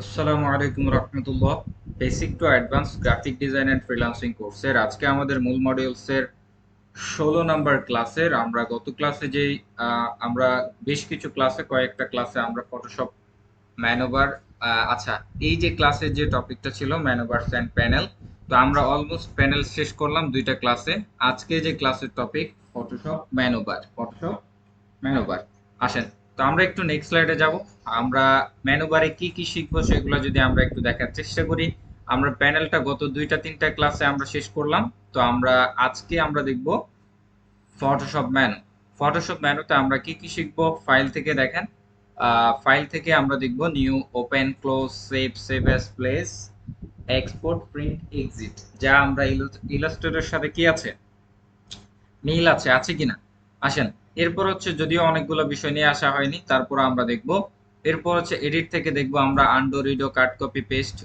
আসসালামু আলাইকুম রহমতুল্লাহ। Basic to advance graphic design and freelancing কোর্সের আজকে আমাদের মূল মডিউলসের 16 নম্বর ক্লাসের আমরা গত ক্লাসে যেই আমরা বেশ কিছু ক্লাসে কয়েকটা ক্লাসে আমরা ফটোশপ ম্যানোভার আচ্ছা, এই যে ক্লাসের যে টপিকটা ছিল ম্যানোভারস অ্যান্ড প্যানেল, তো আমরা অলমোস্ট প্যানেল শেষ করলাম দুইটা ক্লাসে। আজকে যে ক্লাসের টপিক ফটোশপ ম্যানোভার। আসেন, তো আমরা একটু নেক্সট স্লাইডে যাব। আমরা ম্যানুবারে কি কি শিখবো সেগুলো যদি আমরা একটু দেখার চেষ্টা করি। আমরা প্যানেলটা গত দুইটা তিনটা ক্লাসে আমরা শেষ করলাম। তো আমরা আজকে আমরা দেখব ফটোশপ ম্যানু। ফটোশপ ম্যানুতে আমরা কি কি শিখবো ফাইল থেকে দেখেন। ফাইল থেকে আমরা দেখব new, open, close, save, save as, place, export, print, exit. যা আমরা ইলাস্ট্রেটরের সাথে কি আছে, মিল আছে, আছে কিনা। আসেন, এরপর হচ্ছে যদিও অনেকগুলো বিষয় নিয়ে আসা হয়নি, তারপর আমরা দেখব। এরপর হচ্ছে এডিট থেকে দেখব আমরা আন্ডো, রিডো, কাট, কপি, পেস্ট,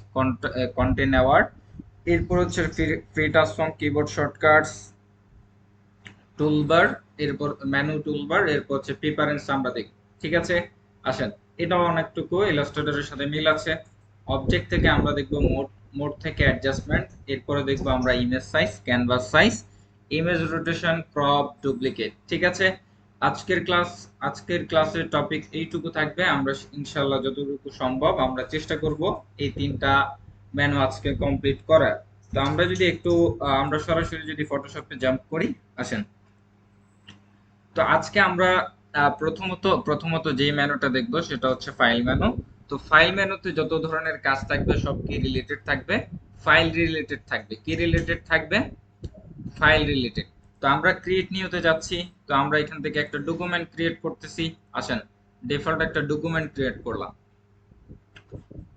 কন্টেন্ট অ্যাওয়ার্ড। এরপর হচ্ছে free transform, keyboard shortcuts, toolbar, এরপর মেনু টুলবার, এরপর হচ্ছে প্রিফারেন্স আমরা দেখব। ঠিক আছে, আসেন, এটাও অনেকটুকু ইলাস্ট্রেটরের সাথে মিল আছে। অবজেক্ট থেকে আমরা দেখব মোড, মোড থেকে অ্যাডজাস্টমেন্ট, এরপরে দেখব আমরা image size, canvas size, image rotation, crop, duplicate. ঠিক আছে, আজকের ক্লাসের টপিক এইটুকু থাকবে। আমরা ইনশাআল্লাহ যতটুকু সম্ভব আমরা চেষ্টা করব এই তিনটা মেনু আজকে কমপ্লিট করার। তো আমরা যদি একটু আমরা সরাসরি যদি ফটোশপে জাম্প করি। আসেন, তো আজকে আমরা প্রথমত যে মেনুটা দেখবো সেটা হচ্ছে ফাইল মেনু। তো ফাইল মেনুতে যত ধরনের কাজ থাকবে সব কি রিলেটেড থাকবে, ফাইল রিলেটেড থাকবে। কি রিলেটেড থাকবে, ফাইল রিলেটেড। তো আমরা ক্রিয়েট নিউতে যাচ্ছি। তো আমরা এখান থেকে একটা ডকুমেন্ট ক্রিয়েট করতেছি। আসেন, ডিফল্ট একটা ডকুমেন্ট ক্রিয়েট করলাম।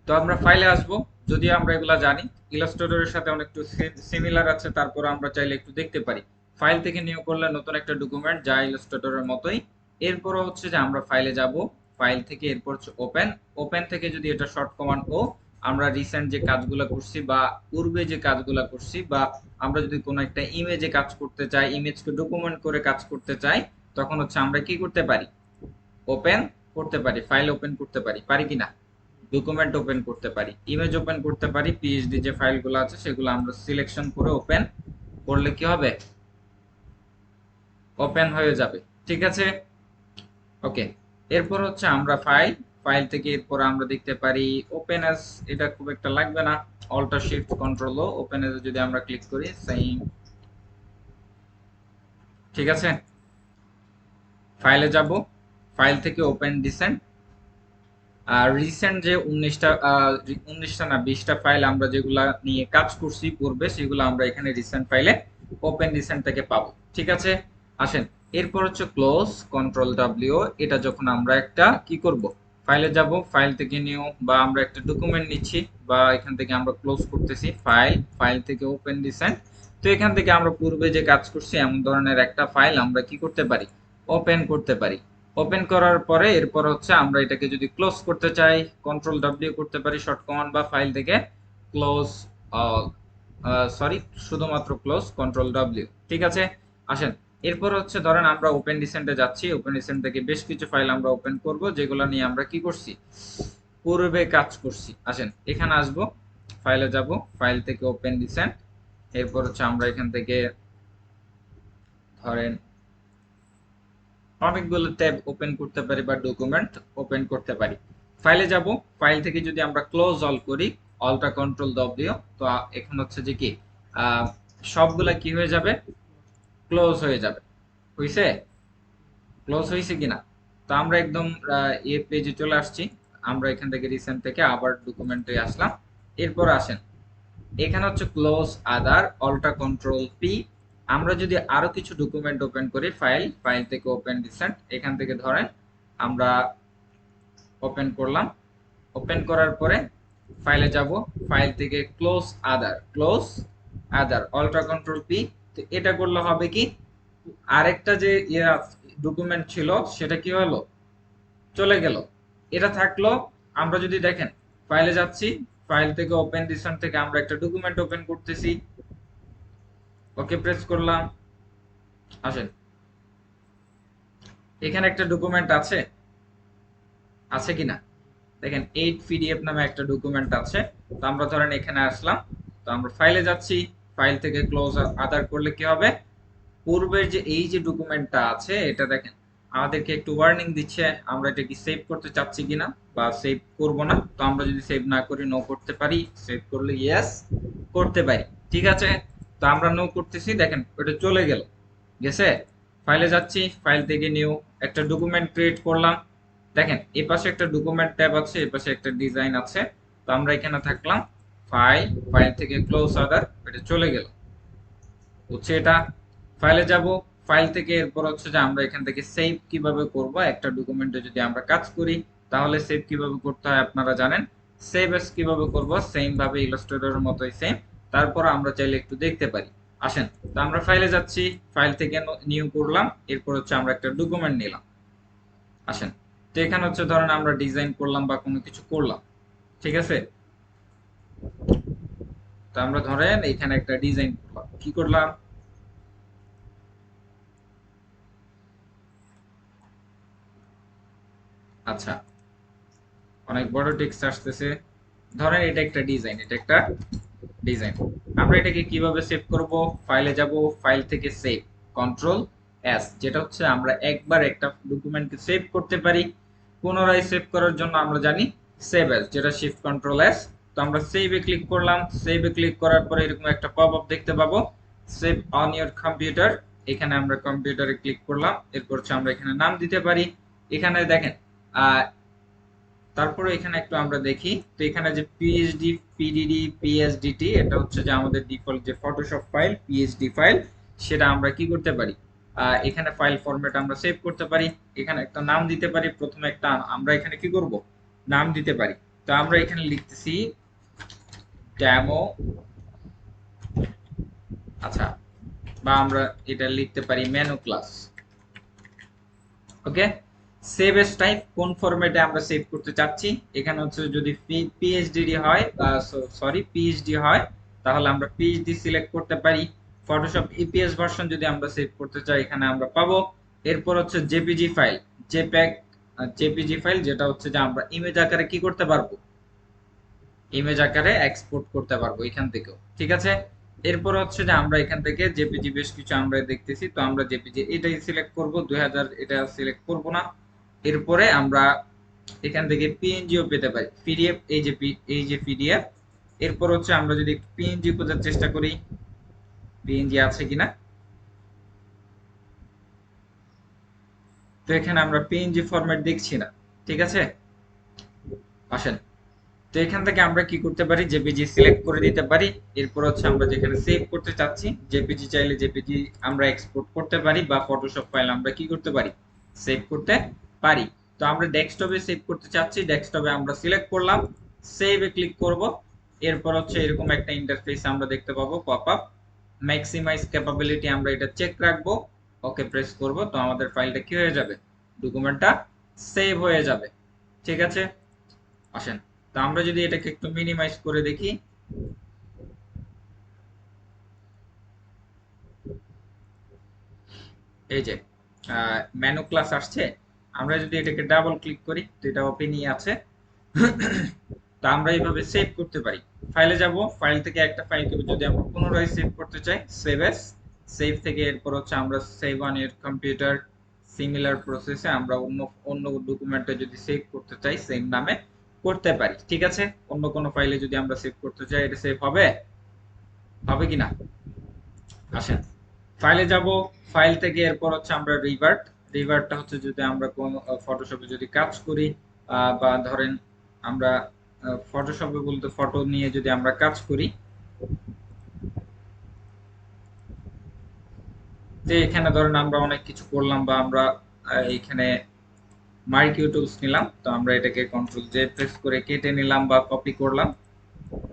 তো আমরা ফাইলে আসব। যদি আমরা এগুলা জানি, ইলাস্ট্রেটরের সাথে অনেকটু সিমিলার আছে, তারপর আমরা চাইলে একটু দেখতে পারি। ফাইল থেকে নিউ করলে নতুন একটা ডকুমেন্ট যা ইলাস্ট্রেটরের মতোই। এরপর হচ্ছে যে আমরা ফাইলে যাব, ফাইল থেকে এরপর হচ্ছে ওপেন। ওপেন থেকে যদি এটা শর্ট কমান্ড ও, আমরা রিসেন্ট যে কাজগুলো করছি বা পূর্বে যে কাজগুলো করছি, বা আমরা যদি কোনো একটা ইমেজে কাজ করতে চাই, ইমেজকে ডকুমেন্ট করে কাজ করতে চাই, তখন হচ্ছে আমরা কি করতে পারি, ওপেন করতে পারি, ফাইল ওপেন করতে পারি, পারি কিনা, ডকুমেন্ট ওপেন করতে পারি, ইমেজ ওপেন করতে পারি, পিএইচডি যে ফাইলগুলো আছে সেগুলো আমরা সিলেকশন করে ওপেন করলে কি হবে, ওপেন হয়ে যাবে। ঠিক আছে, ওকে। এরপর হচ্ছে আমরা ফাইল, ফাইল থেকে এরপর আমরা দেখতে পারি ওপেন অ্যাজ। এটা খুব একটা লাগবে না, অল্টার শিফট কন্ট্রোল ও, ওপেন অ্যাজ যদি আমরা ক্লিক করি সেম। ঠিক আছে, ফাইলে যাব, ফাইল থেকে ওপেন রিসেন্ট। আর রিসেন্ট যে 19টা না 20টা ফাইল আমরা যেগুলা নিয়ে কাজ করছি পূর্বে, সেগুলো আমরা এখানে রিসেন্ট ফাইলে ওপেন রিসেন্ট থেকে পাবো। ঠিক আছে, আসেন, এরপর হচ্ছে ক্লোজ, কন্ট্রোল ডব্লিউ। এটা যখন আমরা একটা কি করব, ফাইলে যাব, ফাইল থেকে নিউ বা আমরা একটা ডকুমেন্ট নিচ্ছি, বা এখান থেকে আমরা ক্লোজ করতেছি, ফাইল, ফাইল থেকে ওপেন রিসেন্ট। তো এখান থেকে আমরা পূর্বে যে কাজ করছি এমন ধরনের একটা ফাইল আমরা কি করতে পারি, ওপেন করতে পারি। ওপেন করার পরে এরপর হচ্ছে আমরা এটাকে যদি ক্লোজ করতে চাই, কন্ট্রোল ডব্লিউ করতে পারি শর্ট কমান্ড, বা ফাইল থেকে ক্লোজ, সরি, শুধুমাত্র ক্লোজ, কন্ট্রোল ডব্লিউ। ঠিক আছে, আসেন, এরপর হচ্ছে ধরেন আমরা ওপেন রিসেন্টে যাচ্ছি, ওপেন রিসেন্ট থেকে বেশ কিছু ফাইল আমরা ওপেন করব যেগুলো নিয়ে আমরা কি করছি, পূর্বে কাজ করছি। আসেন, এখানে আসব, ফাইলে যাব, ফাইল থেকে ওপেন রিসেন্ট। এরপর হচ্ছে আমরা এখান থেকে ধরেন অনেকগুলো ট্যাব ওপেন করতে পারি বা ডকুমেন্ট ওপেন করতে পারি। ফাইলে যাব, ফাইল থেকে যদি আমরা ক্লোজ অল করি, অলটা কন্ট্রোল ডব্লিউ, তো এখন হচ্ছে যে কি, আহ, সবগুলা কি হয়ে যাবে, ক্লোজ হয়ে যাবে। হইছে, ক্লোজ হয়েছে কিনা। তো আমরা একদম এ পেজে চলে আসছি। আমরা এখান থেকে রিসেন্ট থেকে আবার ডকুমেন্টে আসলাম। এরপর আসেন, এখানে হচ্ছে ক্লোজ আদার, অলটা কন্ট্রোল পি। আমরা যদি আরো কিছু ডকুমেন্ট ওপেন করি, ফাইল, ফাইল থেকে ওপেন রিসেন্ট, এখান থেকে ধরেন আমরা ওপেন করলাম। ওপেন করার পরে ফাইলে যাব, ফাইল থেকে ক্লোজ আদার, ক্লোজ আদার, অলটা কন্ট্রোল পি। তো এটা করলে হবে কি, আরেকটা যে ডকুমেন্ট ছিল সেটা কি হলো, চলে গেল, এটা থাকলো। আমরা যদি দেখেন ফাইলে যাচ্ছি, ফাইল থেকে ওপেন রিসেন্ট থেকে আমরা একটা ডকুমেন্ট ওপেন করতেছি, ওকে প্রেস করলাম। আসেন, এখানে একটা ডকুমেন্ট আছে, আছে কিনা, দেখেন 8 পিডিএফ নামে একটা ডকুমেন্ট আছে। তো আমরা ধরেন এখানে আসলাম, তো আমরা ফাইলে যাচ্ছি, ফাইল থেকে ক্লোজ আদার করলে কি হবে, পূর্বের যে এই যে ডকুমেন্টটা আছে এটা দেখেন আমাদেরকে একটু ওয়ার্নিং দিচ্ছে আমরা এটা কি সেভ করতে চাচ্ছি কিনা বা সেভ করব না। তো আমরা যদি সেভ না করি নো করতে পারি, সেভ করলে ইয়েস করতে পারি। ঠিক আছে, তো আমরা নো করতেছি, দেখেন ওটা চলে গেল, গেছে। ফাইলে যাচ্ছি, ফাইল থেকে নিউ একটা ডকুমেন্ট ক্রিয়েট করলাম। দেখেন এই পাশে একটা ডকুমেন্ট ট্যাব আছে, এই পাশে একটা ডিজাইন আছে। তো আমরা এখানে থাকলাম, ফাইল, ফাইল থেকে ক্লোজ আদার, এটা চলে গেল, হচ্ছে এটা। ফাইলে যাব, ফাইল থেকে এরপর হচ্ছে যে আমরা এখান থেকে সেভ কিভাবে করব, একটা ডকুমেন্টে যদি আমরা কাজ করি তাহলে সেভ কিভাবে করতে হয় আপনারা জানেন। সেভ এস কিভাবে করব, সেম ভাবে ইলাস্ট্রেটরের মতোই সেম। তারপর আমরা চাইলে একটু দেখতে পারি, আসেন। তো আমরা ফাইলে যাচ্ছি, ফাইল থেকে নিউ করলাম, এরপর হচ্ছে আমরা একটা ডকুমেন্ট নিলাম, আসেন। তো এখানে হচ্ছে ধরেন আমরা ডিজাইন করলাম বা কোনো কিছু করলাম, ঠিক আছে। তো আমরা ধরেন এখানে একটা ডিজাইন করলাম, কি করলাম, আচ্ছা অনেক বড় টেক্সট আসতেছে। ধরেন এটা একটা ডিজাইন, এটা একটা ডিজাইন। আমরা এটাকে কিভাবে সেভ করব, ফাইলে যাব, ফাইল থেকে সেভ, কন্ট্রোল এস, যেটা হচ্ছে আমরা একবার একটা ডকুমেন্টকে সেভ করতে পারি। পুনরায় সেভ করার জন্য আমরা জানি সেভ এস, যেটা শিফট কন্ট্রোল এস। তো আমরা সেভে ক্লিক করলাম, সেভে ক্লিক করার পরে এরকম একটা পপ আপ দেখতে পাবো, সেভ অন ইওর কম্পিউটার। এখানে আমরা কম্পিউটারে ক্লিক করলাম, এরপর হচ্ছে আমরা এখানে নাম দিতে পারি। এখানে দেখেন তারপরে এখানে একটু আমরা দেখি, তো এখানে যে পিএইচডি, পিডিডি, পিএসডিটি, এটা হচ্ছে যে আমাদের ডিফল্ট যে ফটোশপ ফাইল পিএইচডি ফাইল, সেটা আমরা কি করতে পারি, এখানে ফাইল ফরম্যাট আমরা সেভ করতে পারি। এখানে একটা নাম দিতে পারি, প্রথমে একটা আমরা এখানে কি করব, নাম দিতে পারি। তো আমরা এখানে লিখতেছি ডেমো, আচ্ছা, বা আমরা এটা লিখতে পারি মেনু ক্লাস। ওকে, সেভ এস টাইপ কোন ফরম্যাটে আমরা সেভ করতে চাচ্ছি, এখানে হচ্ছে যদি পিএইচডি হয়, সরি পিএইচডি হয়, তাহলে আমরা পিএইচডি সিলেক্ট করতে পারি। ফটোশপ ইপিএস ভার্সন যদি আমরা সেভ করতে চাই এখানে আমরা পাবো। এরপর হচ্ছে জেপিজি ফাইল, জেপ্যাগ, জেপিজি ফাইল, যেটা হচ্ছে যে আমরা ইমেজ আকারে কি করতে পারবো, ইমেজ আকারে এক্সপোর্ট করতে পারবো এখান থেকেও, ঠিক আছে। এরপর হচ্ছে যে আমরা এখান থেকে জেপিজি বেশ কিছু আমরা দেখতেছি, তো আমরা জেপিজি এটাই সিলেক্ট করব, 2000 এটা সিলেক্ট করব না। এরপরে আমরা এখান থেকে পিএনজিও পেতে পারি, পিডিএফ, এই যে পিডিএফ। এরপর হচ্ছে আমরা যদি পিএনজি খোঁজার চেষ্টা করি, পিএনজি আছে কিনা, তো এখানে আমরা পিএনজি ফরম্যাট দেখছি না, ঠিক আছে। আসেন, তো এখান থেকে আমরা কি করতে পারি, জেপিজি সিলেক্ট করে দিতে পারি। এরপর হচ্ছে আমরা যেখানে সেভ করতে চাচ্ছি, জেপিজি চাইলে জেপিজি আমরা এক্সপোর্ট করতে পারি, বা ফটোশপ ফাইল আমরা কি করতে পারি, সেভ করতে পারি। তো আমরা ডেস্কটপে সেভ করতে চাচ্ছি, ডেস্কটপে আমরা সিলেক্ট করলাম, সেভে ক্লিক করব। এরপর হচ্ছে এরকম একটা ইন্টারফেস আমরা দেখতে পাবো পপ আপ, ম্যাক্সিমাইজ ক্যাপাবিলিটি আমরা এটা চেক রাখবো, ওকে প্রেস করব। তো আমাদের ফাইলটা কি হয়ে যাবে, ডকুমেন্টটা সেভ হয়ে যাবে, ঠিক আছে। আসেন, তো আমরা যদি এটাকে একটু মিনিমাইজ করে দেখি, এই যে মেনু ক্লাস আসছে। আমরা যদি এটাকে ডাবল ক্লিক করি তো এটা ওপেনই আছে। তো আমরা এইভাবে সেভ করতে পারি। ফাইলে যাব, ফাইল থেকে একটা ফাইলকে যদি আমরা পুনরায় সেভ করতে চাই, সেভ এস, সেভ থেকে এরপর হচ্ছে আমরা save on your computer, similar প্রসেসে আমরা অন্য অন্য ডকুমেন্টে যদি সেভ করতে চাই সেম নামে করতে পারি, ঠিক আছে। অন্য কোনো ফাইলে যদি আমরা সেভ করতে চাই এটা সেভ হবে, হবে কিনা, আসেন। ফাইলে যাব, ফাইল থেকে এরপর হচ্ছে আমরা রিভার্ট, রিভার্টটা হচ্ছে যদি আমরা কোন ফটোশপে যদি কাজ করি, বা ধরেন আমরা ফটোশপে বলতে ফটো নিয়ে যদি আমরা কাজ করি, যে এখানে ধরেন আমরা অনেক কিছু করলাম, বা আমরা এখানে মার্কিউ টুলস নিলাম, তো আমরা এটাকে কন্ট্রোল জে প্রেস করে কেটে নিলাম বা কপি করলাম,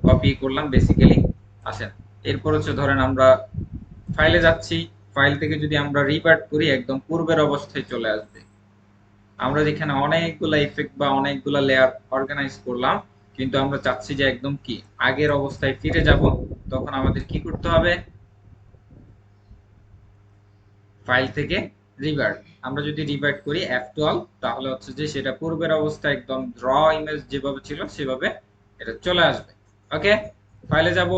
কপি করলাম বেসিক্যালি। আসেন, এরপর হচ্ছে ধরেন আমরা ফাইলে যাচ্ছি, ফাইল থেকে যদি আমরা রিভার্ট করি একদম পূর্বের অবস্থায় চলে আসবে। আমরা যেখানে অনেকগুলা ইফেক্ট বা অনেকগুলা লেয়ার অর্গানাইজ করলাম, কিন্তু আমরা চাচ্ছি যে একদম কি আগের অবস্থায় ফিরে যাব, তখন আমাদের কি করতে হবে, ফাইল থেকে রিভার্ট। আমরা যদি রিভার্ট করি F12 তাহলে হচ্ছে যে সেটা পূর্বের অবস্থা একদম র ইমেজ যেভাবে ছিল সেভাবে এটা চলে আসবে। ওকে, ফাইলে যাব,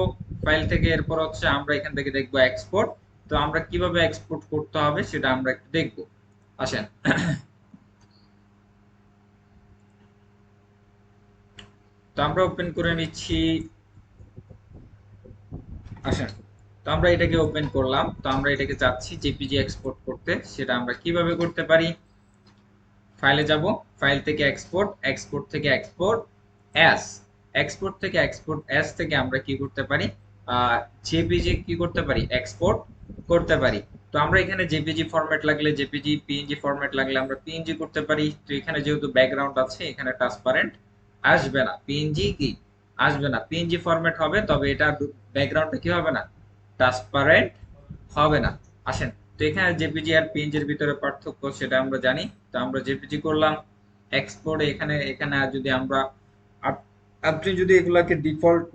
ফাইল থেকে এরপর হচ্ছে আমরা এখান থেকে দেখব এক্সপোর্ট। তো আমরা কিভাবে এক্সপোর্ট করতে হবে সেটা আমরা একটু দেখব। আসেন তো আমরা ওপেন করে নিচ্ছি। আসেন, তো আমরা এটাকে ওপেন করলাম। তো আমরা এটাকে চাচ্ছি জেপিজি এক্সপোর্ট করতে, সেটা আমরা কিভাবে করতে পারি? ফাইলে যাব, ফাইল থেকে এক্সপোর্ট, এক্সপোর্ট থেকে এক্সপোর্ট অ্যাস, এক্সপোর্ট থেকে এক্সপোর্ট অ্যাস থেকে আমরা কি করতে পারি? জেপিজি কি করতে পারি? এক্সপোর্ট করতে পারি। তো আমরা এখানে জেপিজি ফরম্যাট লাগলে জেপিজি, পিএনজি ফরম্যাট লাগলে আমরা পিএনজি করতে পারি। তো এখানে যেহেতু ব্যাকগ্রাউন্ড আছে এখানে ট্রান্সপারেন্ট আসবে না, পিএনজি কি আসবে না, পিএনজি ফরম্যাট হবে, তবে এটা ব্যাকগ্রাউন্ডটা কি হবে না, ট্রান্সপারেন্ট হবে না। আসেন, তো এখানে জেপিজি আর পিএনজি এর ভিতরে পার্থক্য সেটা আমরা জানি। তো আমরা জেপিজি করলাম, এক্সপোর্ট এখানে এখানে আর যদি আমরা আপনি যদি এগুলাকে ডিফল্ট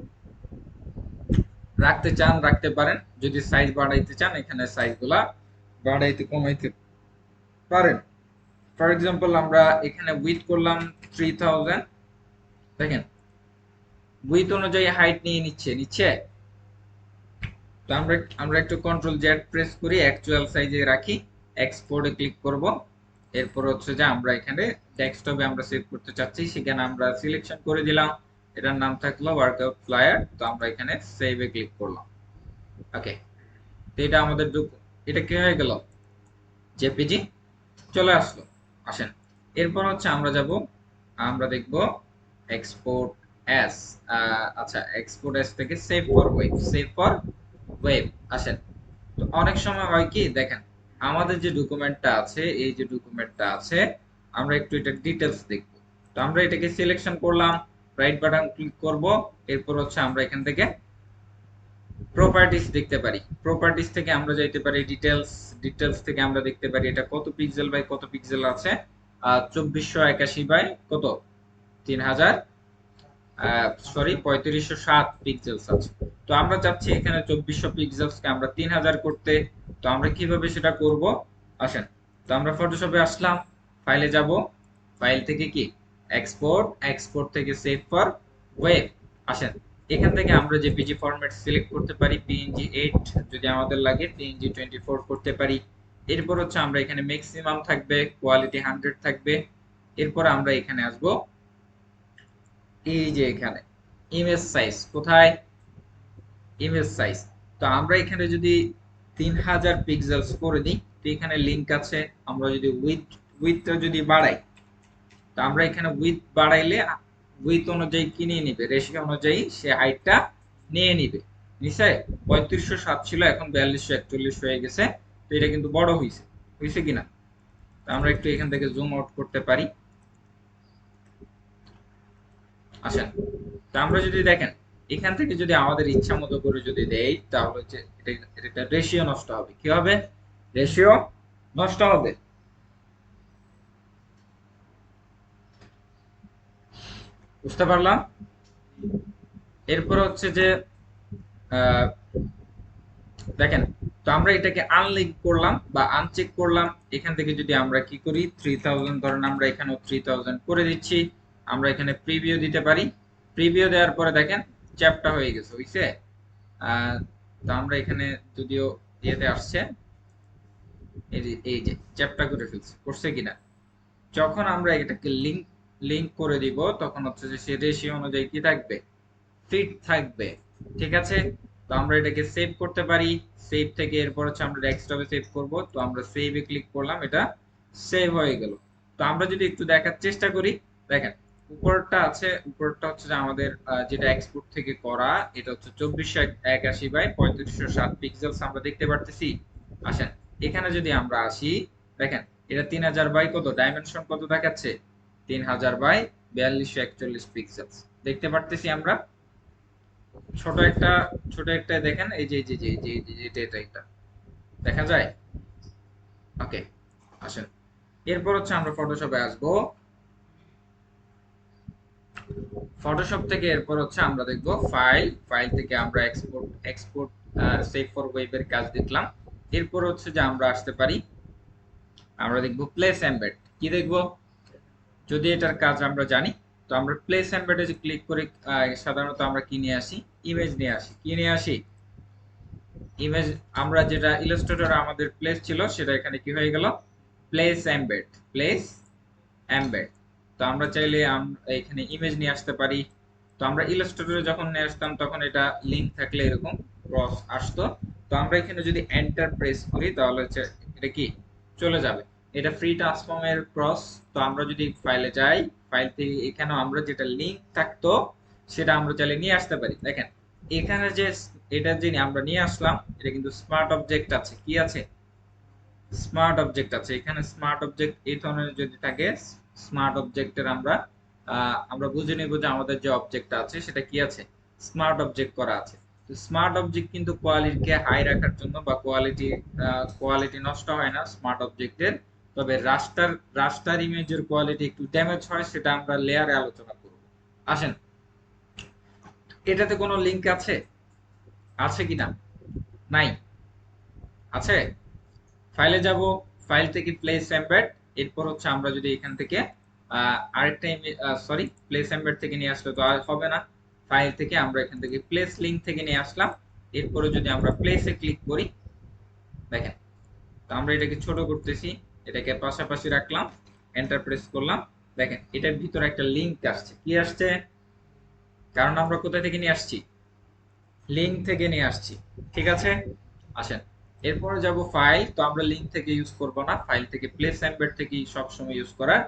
রাখতে চান রাখতে পারেন, যদি সাইজ বাড়াইতে চান এখানে সাইজগুলা বাড়াইতে কমাইতে পারেন। ফর এক্সাম্পল আমরা এখানে উইথ করলাম 3000, দেখেন উইথ অনুযায়ী হাইট নিয়ে নিচ্ছে নিচ্ছে। তো আমরা আমরা একটু কন্ট্রোল জেড প্রেস করি, অ্যাকচুয়াল সাইজে রাখি, এক্সপোর্টে ক্লিক করব। এরপর হচ্ছে যে আমরা এখানে ডেস্কটপে আমরা সেভ করতে চাচ্ছি, সেখানে আমরা সিলেকশন করে দিলাম, এটার নাম থাকলো ওয়ার্কআউট ফ্লায়ার। তো আমরা এখানে সেভে ক্লিক করলাম। ওকে, তো এটা আমাদের এটা কি হয়ে গেল, জেপিজি চলে আসলো। আসেন, এরপর হচ্ছে আমরা যাব, আমরা দেখব এক্সপোর্ট অ্যাস। আচ্ছা, এক্সপোর্ট অ্যাস থেকে save for web, save for web. আসেন, তো অনেক সময় হয় কি দেখেন, আমাদের যে ডকুমেন্টটা আছে, এই যে ডকুমেন্টটা আছে, আমরা একটু এটা ডিটেলস দেখব। তো আমরা এটাকে সিলেকশন করলাম, রাইট বাটন ক্লিক করব। এরপর হচ্ছে আমরা এখান থেকে প্রপার্টিস দেখতে পারি, প্রপার্টিস থেকে আমরা যাইতে পারি ডিটেলস, ডিটেলস থেকে আমরা দেখতে পারি এটা কত পিক্সেল বাই কত পিক্সেল আছে। 2481 বাই কত, 3000, সরি 3507 পিক্সেলস আছে। তো আমরা চাচ্ছি এখানে 2400 পিক্সেলসকে আমরা 3000 করতে। তো আমরা কিভাবে সেটা করব? আসেন, তো আমরা ফটোশপে আসলাম, ফাইলে যাব, ফাইল থেকে কি এক্সপোর্ট, এক্সপোর্ট থেকে সেভ ফর ওয়েব। আসেন, এখান থেকে আমরা জেপিজি ফরম্যাট সিলেক্ট করতে পারি, পিএনজি 8 যদি আমাদের লাগে, পিএনজি 24 করতে পারি। এরপর হচ্ছে আমরা এখানে ম্যাক্সিমাম থাকবে, কোয়ালিটি 100 থাকবে। এরপর আমরা এখানে আসব, এই যে এখানে ইমেজ সাইজ, কোথায় ইমেজ সাইজ। তো আমরা এখানে যদি 3000 পিক্সেলস করে দিই, তো এখানে লিংক আছে, আমরা যদি উইথটা যদি বাড়াই, তো আমরা এখানে উইথ বাড়াইলে উইথ অনুযায়ী কি নিয়ে নিবে, রেশিও অনুযায়ী সে হাইটটা নিয়ে নিবে। নিশ্চয় 3507 ছিল, এখন 4241 হয়ে গেছে। তো এটা কিন্তু বড় হয়েছে, হয়েছে কিনা। তো আমরা একটু এখান থেকে জুম আউট করতে পারি। আসেন, তো আমরা যদি দেখেন এখান থেকে যদি আমাদের ইচ্ছা মতো করে যদি দেই, তাহলে হচ্ছে এটা রেশিও নষ্ট হবে। কি হবে? রেশিও নষ্ট হবে। বুঝতে পারলাম? এরপর হচ্ছে যে আহ, দেখেন, তো আমরা এটাকে আনলিঙ্ক করলাম বা আনচেক করলাম। এখান থেকে যদি আমরা কি করি, 3000 ধরেন আমরা এখানেও 3000 করে দিচ্ছি। আমরা এখানে প্রিভিউ দিতে পারি, প্রিভিউ দেওয়ার পরে দেখেন চ্যাপটা হয়ে গেছে, হইছে। তো আমরা এখানে যদিও ইয়েতে আসছে, এই যে চ্যাপটা করে ফেলছে, করছে কিনা। যখন আমরা এটাকে লিংক লিংক করে দিব, তখন হচ্ছে যে সে রেশিও অনুযায়ী কি থাকবে, ফিট থাকবে। ঠিক আছে, তো আমরা এটাকে সেভ করতে পারি। সেভ থেকে এরপর হচ্ছে আমরা ডেস্কটপে সেভ করব। তো আমরা সেভে ক্লিক করলাম, এটা সেভ হয়ে গেল। তো আমরা যদি একটু দেখার চেষ্টা করি, দেখেন উপরটা আছে, উপরটা হচ্ছে যে আমাদের যেটা এক্সপোর্ট থেকে করা, এটা হচ্ছে 2481 বাই 3507 পিক্সেলস আমরা দেখতে পারতেছি। আসেন, এখানে যদি আমরা আসি, দেখেন এটা 3000 বাই কত, ডাইমেনশন কত দেখাচ্ছে, 3000 বাই 4241 পিক্সেলস দেখতে পারতেছি আমরা। ছোট একটা, ছোট একটা দেখেন, এই যে এই যে যে যে যে এটা এটা এটা দেখা যায়। ওকে, আসেন, এরপর হচ্ছে আমরা ফটোশপে আসব। ফটোশপ থেকে এরপর হচ্ছে আমরা দেখব ফাইল, ফাইল থেকে আমরা export, export save for web এর কাজ দেখলাম। এরপর হচ্ছে যে আমরা আসতে পারি আমরা দেখব প্লেস এমবেড। কি দেখব? যদি এটার কাজ আমরা জানি, তো আমরা প্লেস এমবেডে যে ক্লিক করে সাধারণত আমরা কি নিয়ে আসি? ইমেজ নিয়ে আসি। কি নিয়ে আসি? ইমেজ। আমরা যেটা ইলাস্ট্রেটর আমাদের প্লেস ছিল সেটা এখানে কি হয়ে গেল? Place embed. Place embed. তো আমরা চাইলে এখানে ইমেজ নিয়ে আসতে পারি। তো আমরা ইলাস্ট্রেটরে যখন নিয়ে আসতাম তখন এটা লিংক থাকলে এরকম ক্রস আসতো। তো আমরা এখানে যদি এন্টার প্রেস করি তাহলে হচ্ছে এটা কি চলে যাবে। এটা ফ্রি ট্রান্সফর্মের ক্রস। তো আমরা যদি ফাইলে যাই, ফাইল থেকে এখানেও আমরা যেটা লিংক থাকতো সেটা আমরা চাইলে নিয়ে আসতে পারি। দেখেন এখানে যে এটা যে আমরা নিয়ে আসলাম, এটা কিন্তু স্মার্ট অবজেক্ট আছে। কি আছে? স্মার্ট অবজেক্ট আছে। এখানে স্মার্ট অবজেক্ট এই ধরনের যদি থাকে, স্মার্ট অবজেক্টের আমরা বুঝে নেব যে আমাদের যে অবজেক্টটা আছে সেটা কি আছে? স্মার্ট অবজেক্ট করা আছে। তো স্মার্ট অবজেক্ট কিন্তু কোয়ালিটিকে হাই রাখার জন্য বা কোয়ালিটি নষ্ট হয় না স্মার্ট অবজেক্টের। তবে রাস্টার ইমেজের কোয়ালিটি একটু ড্যামেজ হয়, সেটা আমরা লেয়ারে আলোচনা করব। আসেন, এটাতে কোনো লিংক আছে? আছে কিনা? নাই? আছে? ফাইলে যাব, ফাইল থেকে প্লেস এমবেড। এরপর হচ্ছে আমরা যদি এখান থেকে আরেকটা সরি, প্লেস এমবেড থেকে নিয়ে আসলে তো আর হবে না। ফাইল থেকে আমরা এখান থেকে প্লেস লিংক থেকে নিয়ে আসলাম। এরপরে যদি আমরা প্লেসে ক্লিক করি, দেখেন, তো আমরা এটাকে ছোট করতেছি, এটাকে পাশাপাশি রাখলাম, এন্টার প্রেস করলাম। দেখেন এটার ভিতরে একটা লিংক আসছে। কি আসছে? কারণ আমরা কোথা থেকে নিয়ে আসছি? লিংক থেকে নিয়ে আসছি। ঠিক আছে? আসেন, এরপরে যাব ফাইল। তো আমরা লিংক থেকে ইউজ করব না, ফাইল থেকে প্লেস এমবেড থেকেই সবসময় ইউজ করার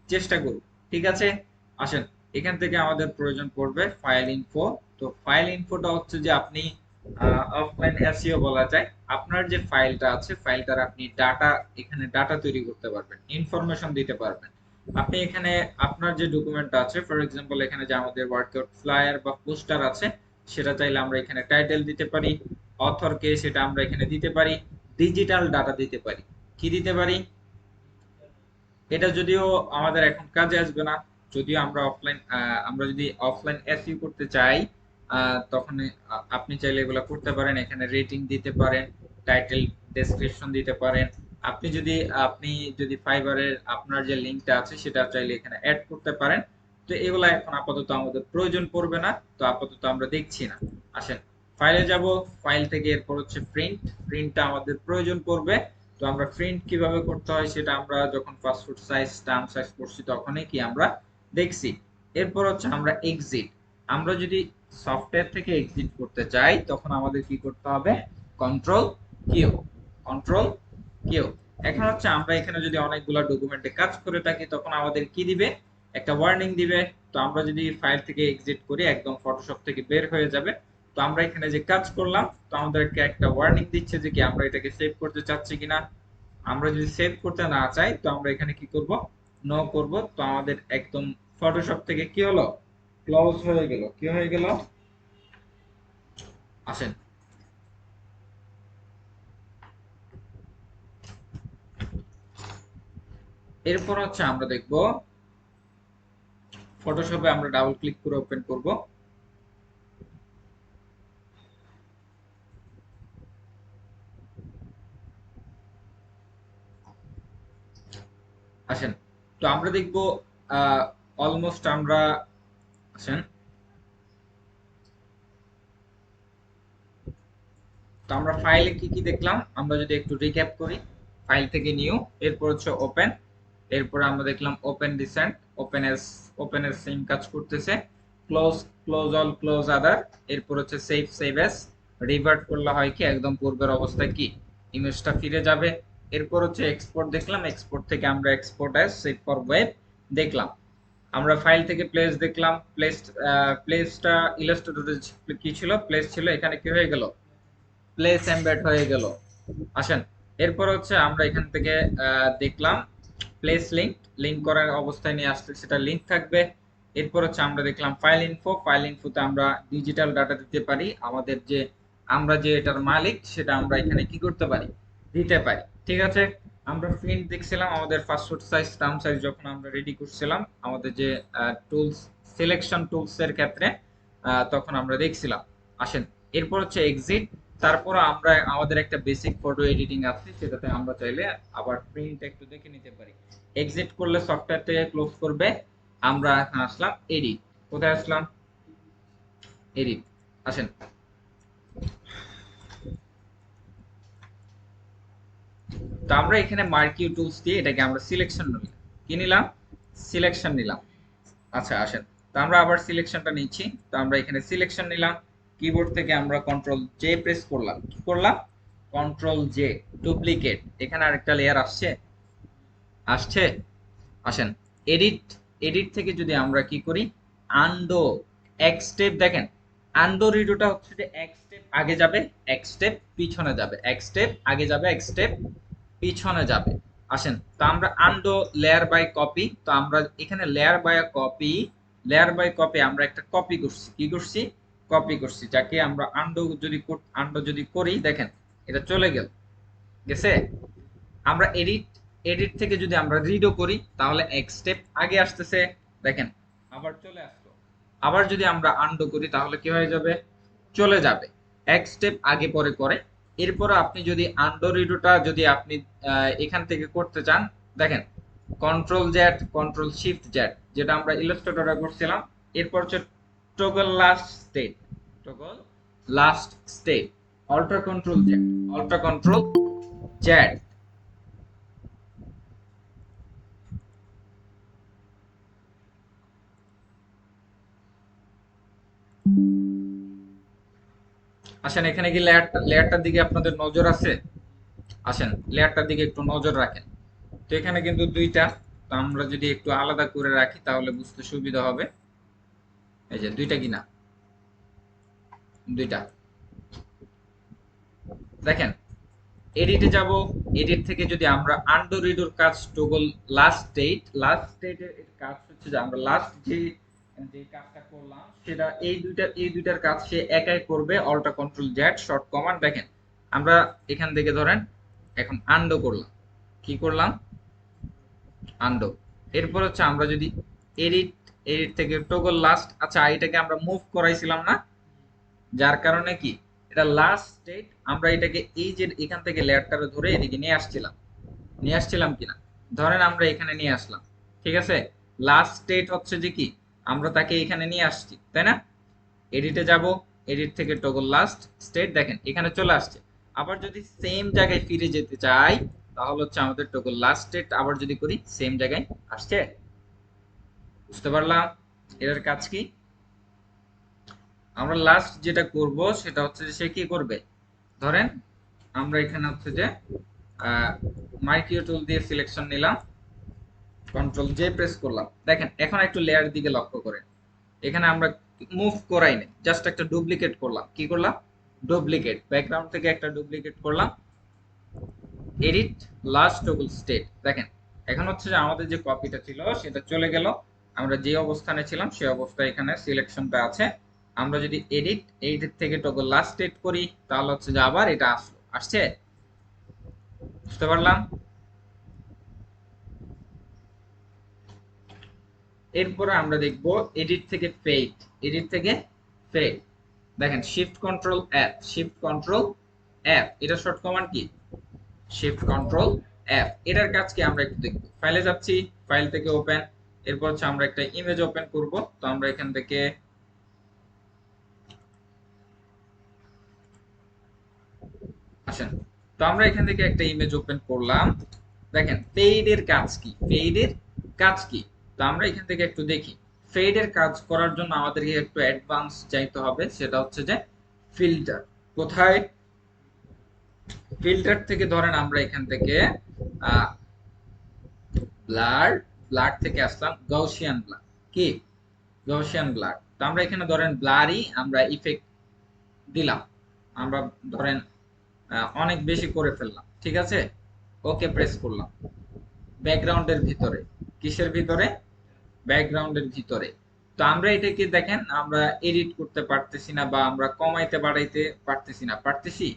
চেষ্টা করব। ঠিক আছে? আসেন, এখান থেকে আমাদের প্রয়োজন পড়বে ফাইল ইনফো। তো ফাইল ইনফোটা হচ্ছে যে আপনি অফলাইন এসইও বলা যায়। আপনার যে ফাইলটা আছে, ফাইলটার আপনি এখানে ডাটা তৈরি করতে পারবেন, ইনফরমেশন দিতে পারবেন। আপনি এখানে আপনার যে ডকুমেন্টটা আছে, ফর এক্সাম্পল এখানে যে আমাদের ওয়ার্কআউট ফ্লায়ার বা পোস্টার আছে, সেটা চাইলে আমরা এখানে টাইটেল দিতে পারি, অথরকে সেটা আমরা এখানে দিতে পারি, ডিজিটাল ডাটা দিতে পারি। কি দিতে পারি? এটা যদিও আমাদের এখন কাজে আসবে না, যদিও আমরা যদি অফলাইন এসইও করতে চাই, তখন আপনি চাইলে এগুলো করতে পারেন। এখানে রেটিং দিতে পারেন, টাইটেল ডেসক্রিপশন দিতে পারেন। আপনি যদি ফাইবারের আপনার যে লিংকটা আছে সেটা চাইলে এখানে অ্যাড করতে পারেন। তো এগুলা এখন আপাতত আমাদের প্রয়োজন পড়বে না, তো আপাতত আমরা দেখছি না। আসেন, ফাইলে যাব, ফাইল থেকে এরপর হচ্ছে প্রিন্টটা আমাদের প্রয়োজন পড়বে। তো আমরা প্রিন্ট কিভাবে করতে হয় সেটা আমরা যখন পাসপোর্ট সাইজ স্ট্যাম্প সাইজ করছি তখনই কি আমরা দেখছি। এরপর হচ্ছে আমরা এক্সিট। আমরা যদি সফটওয়্যার থেকে এক্সিট করতে চাই তখন আমাদের কি করতে হবে? Control Q. Control Q. এখন হচ্ছে আমরা এখানে যদি অনেকগুলো ডকুমেন্টে কাজ করে থাকি তখন আমাদের কি দিবে? একটা ওয়ার্নিং দিবে। তো আমরা যদি ফাইল থেকে এক্সিট করি একদম ফটোশপ থেকে বের হয়ে যাবে। তো আমরা এখানে যে কাজ করলাম, তো আমাদেরকে একটা ওয়ার্নিং দিচ্ছে যে কি আমরা এটাকে সেভ করতে চাচ্ছি কিনা। আমরা যদি সেভ করতে না চাই তো আমরা এখানে কি করব? নো করব। তো আমাদের একদম ফটোশপ থেকে কি হলো? ক্লোজ হয়ে গেল। কি হয়ে গেল? আসেন, এরপর হচ্ছে আমরা দেখব ফটোশপে আমরা ডাবল ক্লিক করে ওপেন করব। আসেন, তো আমরা দেখব অলমোস্ট আমরা আসেন, তো আমরা ফাইলে কি কি দেখলাম আমরা যদি একটু রিক্যাপ করি। ফাইল থেকে নিউ, এরপর হচ্ছে ওপেন, এরপর আমরা দেখলাম open recent, open S same কাজ করতেছে। ক্লোজ, ক্লোজ অল, ক্লোজ আদার। এরপর হচ্ছে সেভ এস, রিভার্ট করলে হয় কি একদম পূর্বের অবস্থায় কি ইমেজটা ফিরে যাবে। এরপর হচ্ছে এক্সপোর্ট দেখলাম, এক্সপোর্ট থেকে আমরা export as save for web দেখলাম। আমরা ফাইল থেকে প্লেস দেখলাম, প্লেসটা ইলাস্ট্রেটরে কি ছিল? প্লেস ছিল, এখানে কি হয়ে গেল? প্লেস এমবেড হয়ে গেল। আসেন, এরপর হচ্ছে আমরা এখান থেকে দেখলাম প্লেস লিংক করার অবস্থায় নিয়ে আসলে সেটা লিংক থাকবে। এরপর হচ্ছে আমরা দেখলাম ফাইল ইনফোতে আমরা ডিজিটাল ডাটা দিতে পারি, আমাদের যে আমরা যে এটার মালিক সেটা আমরা এখানে কি করতে পারি? দিতে পারি। ঠিক আছে? আমরা প্রিন্ট দেখছিলাম আমাদের পাসপোর্ট সাইজ স্ট্যাম্প সাইজ যখন আমরা রেডি করছিলাম আমাদের যে টুলস, সিলেকশন টুলস এর ক্ষেত্রে, তখন আমরা দেখছিলাম। আসেন, এরপর হচ্ছে এক্সিট। তো তারপর আমরা আমাদের একটা বেসিক ফটো এডিটিং আছে, সেটাতে আমরা চাইলে আবার প্রিন্ট একটু দেখে নিতে পারি। এক্সিট করলে সফটওয়্যার থেকে ক্লোজ করবে। আমরা এখন আসলাম এডিট। কোথায় আসলাম? এডিট। আসেন, তো আমরা এখানে মার্কিউ টুলস দিয়ে এটাকে আমরা সিলেকশন নিলাম। কি নিলাম? সিলেকশন নিলাম। আচ্ছা আসেন, তো আমরা আবার সিলেকশনটা নিচ্ছি। তো আমরা এখানে সিলেকশন নিলাম, কিবোর্ড থেকে আমরা কন্ট্রোল জে প্রেস করলাম। কি করলাম? Control J. ডুপ্লিকেট। এখানে আরেকটা লেয়ার আসছে, আসছে। আসেন, এডিট। এডিট থেকে যদি আমরা কি করি, আনডো, এক স্টেপ দেখেন, আনডো রিডোটা হচ্ছে যে এক স্টেপ আগে যাবে, এক স্টেপ পিছনে যাবে, এক স্টেপ আগে যাবে, এক স্টেপ পিছনে যাবে। আসেন, তো আমরা আনডো লেয়ার বাই কপি, তো আমরা এখানে layer by copy, layer by copy আমরা একটা কপি করছি। কি করছি? কপি করছি, যাকে আমরা আনডো যদি করি, দেখেন এটা চলে গেছে। আমরা এডিট, এডিট থেকে যদি আমরা রিডও করি তাহলে এক স্টেপ আগে আসতেছে, দেখেন আবার চলে আসলো। আবার যদি আমরা আনডু করি তাহলে কি হয়ে যাবে? চলে যাবে। এক স্টেপ আগে পরে করে। এরপরে আপনি যদি আনডু রিডোটা যদি আপনি এখান থেকে করতে চান, দেখেন control Z, control shift Z, যেটা আমরা ইলাস্ট্রেটরে করছিলাম। এরপর হচ্ছে toggle last state, toggle last state, alter control Z, alter control Z. আসেন, এখানে কি লেয়ারটার দিকে আপনাদের নজর আছে? আসেন, লেয়ারটার দিকে একটু নজর রাখেন। তো এখানে কিন্তু দুইটা, তো আমরা যদি একটু আলাদা করে রাখি তাহলে বুঝতে সুবিধা হবে। এই যে দুইটা কিনা, দুইটা। দেখেন, এডিটে যাব, এডিট থেকে যদি আমরা আন্ডু রিডোর কাজ টগল লাস্ট স্টেট, লাস্ট স্টেটের কাজ হচ্ছে যে আমরা লাস্ট যে যে কাজটা করলাম সেটা এই দুইটার কাজ সে একাই করবে। Alter control Z short command. দেখেন আমরা এখান থেকে ধরেন এখন আন্ডু করলাম। কি করলাম? আন্ডু। এরপর হচ্ছে আমরা যদি এডিট, এডিট থেকে টগল লাস্ট, আচ্ছা এটাকে আমরা মুভ করাইছিলাম না, যার কারণে কি এটা লাস্ট স্টেট, আমরা এটাকে এই যে এখান থেকে লেয়ারটারে ধরে এদিকে নিয়ে আসছিলাম কিনা, ধরেন আমরা এখানে নিয়ে আসলাম। ঠিক আছে, লাস্ট স্টেট হচ্ছে যে কি আমরা তাকে এখানে নিয়ে আসছি, তাই না? এডিটে যাব, এডিট থেকে টগল লাস্ট স্টেট, দেখেন এখানে চলে আসছে। আবার যদি সেম জায়গায় ফিরে যেতে চাই তাহলে হচ্ছে আমাদের টগল লাস্ট স্টেট আবার যদি করি সেম জায়গায় আসছে। বুঝতে পারলাম এর কাজ কি? আমরা লাস্ট যেটা করব সেটা হচ্ছে যে সে কি করবে, ধরেন আমরা এখানে হচ্ছে যে মার্কিও টুল দিয়ে সিলেকশন নিলাম, কন্ট্রোল জে প্রেস করলাম। দেখেন এখন একটু লেয়ার দিকে লক্ষ্য করেন, এখানে আমরা মুভ করাই নাই, জাস্ট একটা ডুপ্লিকেট করলাম। কি করলাম? ডুপ্লিকেট, ব্যাকগ্রাউন্ড থেকে একটা ডুপ্লিকেট করলাম। এডিট লাস্ট টগল স্টেট, দেখেন এখন হচ্ছে যে আমাদের যে কপিটা ছিল সেটা চলে গেল। আমরা যে অবস্থানে ছিলাম সেই অবস্থায় এখানে সিলেকশনটা আছে। আমরা যদি এডিট, এডিট থেকে টগল লাস্ট স্টেট করি তাহলে হচ্ছে যে আবার এটা আসছে। বুঝতে পারলাম? এরপরে আমরা দেখব এডিট থেকে ফেড, এডিট থেকে ফেড। দেখেন shift control F, shift control F, এটা শর্ট কমান্ড কি? Shift control F. এটার কাজ কি আমরা একটু দেখব। ফাইলে যাচ্ছি, ফাইল থেকে ওপেন, এরপর হচ্ছে আমরা একটা ইমেজ ওপেন করব। তো আমরা এখান থেকে আসেন, তো আমরা এখান থেকে একটা ইমেজ ওপেন করলাম। দেখেন ফেডের কাজ কি, ফেডের কাজ কি? তো আমরা এখান থেকে একটু দেখি। ফেডের কাজ করার জন্য আমাদেরকে একটু অ্যাডভান্স যাইতে হবে, সেটা হচ্ছে যে ফিল্টার। কোথায়? ফিল্টার থেকে ধরেন আমরা এখান থেকে ব্লার, ব্লার থেকে আসলাম গাউসিয়ান ব্লার। কি? Gaussian blur. তো আমরা এখানে ধরেন ব্লারই আমরা ইফেক্ট দিলাম, আমরা ধরেন অনেক বেশি করে ফেললাম। ঠিক আছে, ওকে প্রেস করলাম। ব্যাকগ্রাউন্ডের ভিতরে, কিসের ভিতরে? ব্যাকগ্রাউন্ডের ভিতরে। তো আমরা এটাকে দেখেন আমরা এডিট করতে পারতেছি না, বা আমরা কমাইতে বাড়াইতে পারতেছি না। পারতেছি?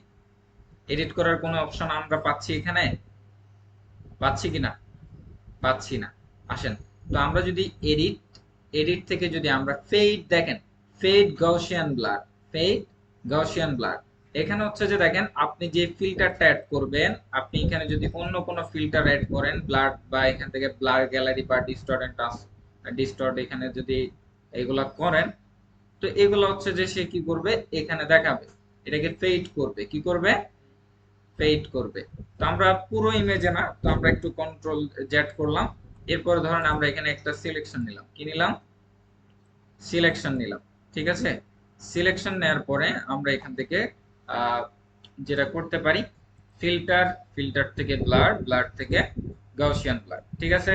এডিট করার কোনো অপশন আমরা পাচ্ছি এখানে? পাচ্ছি কিনা? পাচ্ছি না। আসেন, তো আমরা যদি এডিট, এডিট থেকে যদি আমরা ফেড, দেখেন fade Gaussian blur, fade Gaussian blur, এখানে হচ্ছে যে দেখেন আপনি যে ফিল্টারটা অ্যাড করবেন, আপনি এখানে যদি অন্য কোনো ফিল্টার অ্যাড করেন, ব্লাড বা এখান থেকে ব্লার গ্যালারি বা ডিস্টর্ট এখানে যদি এগুলা করেন, তো এগুলো হচ্ছে যে সে কি করবে এখানে দেখাবে, এটাকে ফেড করবে, কি করবে ফেড করবে। তো আমরা পুরো ইমেজে না, তো আমরা একটু কন্ট্রোল জেড করলাম, এরপর ধরেন আমরা এখানে একটা সিলেকশন নিলাম, কি নিলাম সিলেকশন নিলাম, ঠিক আছে। সিলেকশন নেওয়ার পরে আমরা এখান থেকে আহ, যেটা করতে পারি, ফিল্টার, ফিল্টার থেকে ব্লার, ব্লার থেকে গাউসিয়ান ব্লার, ঠিক আছে।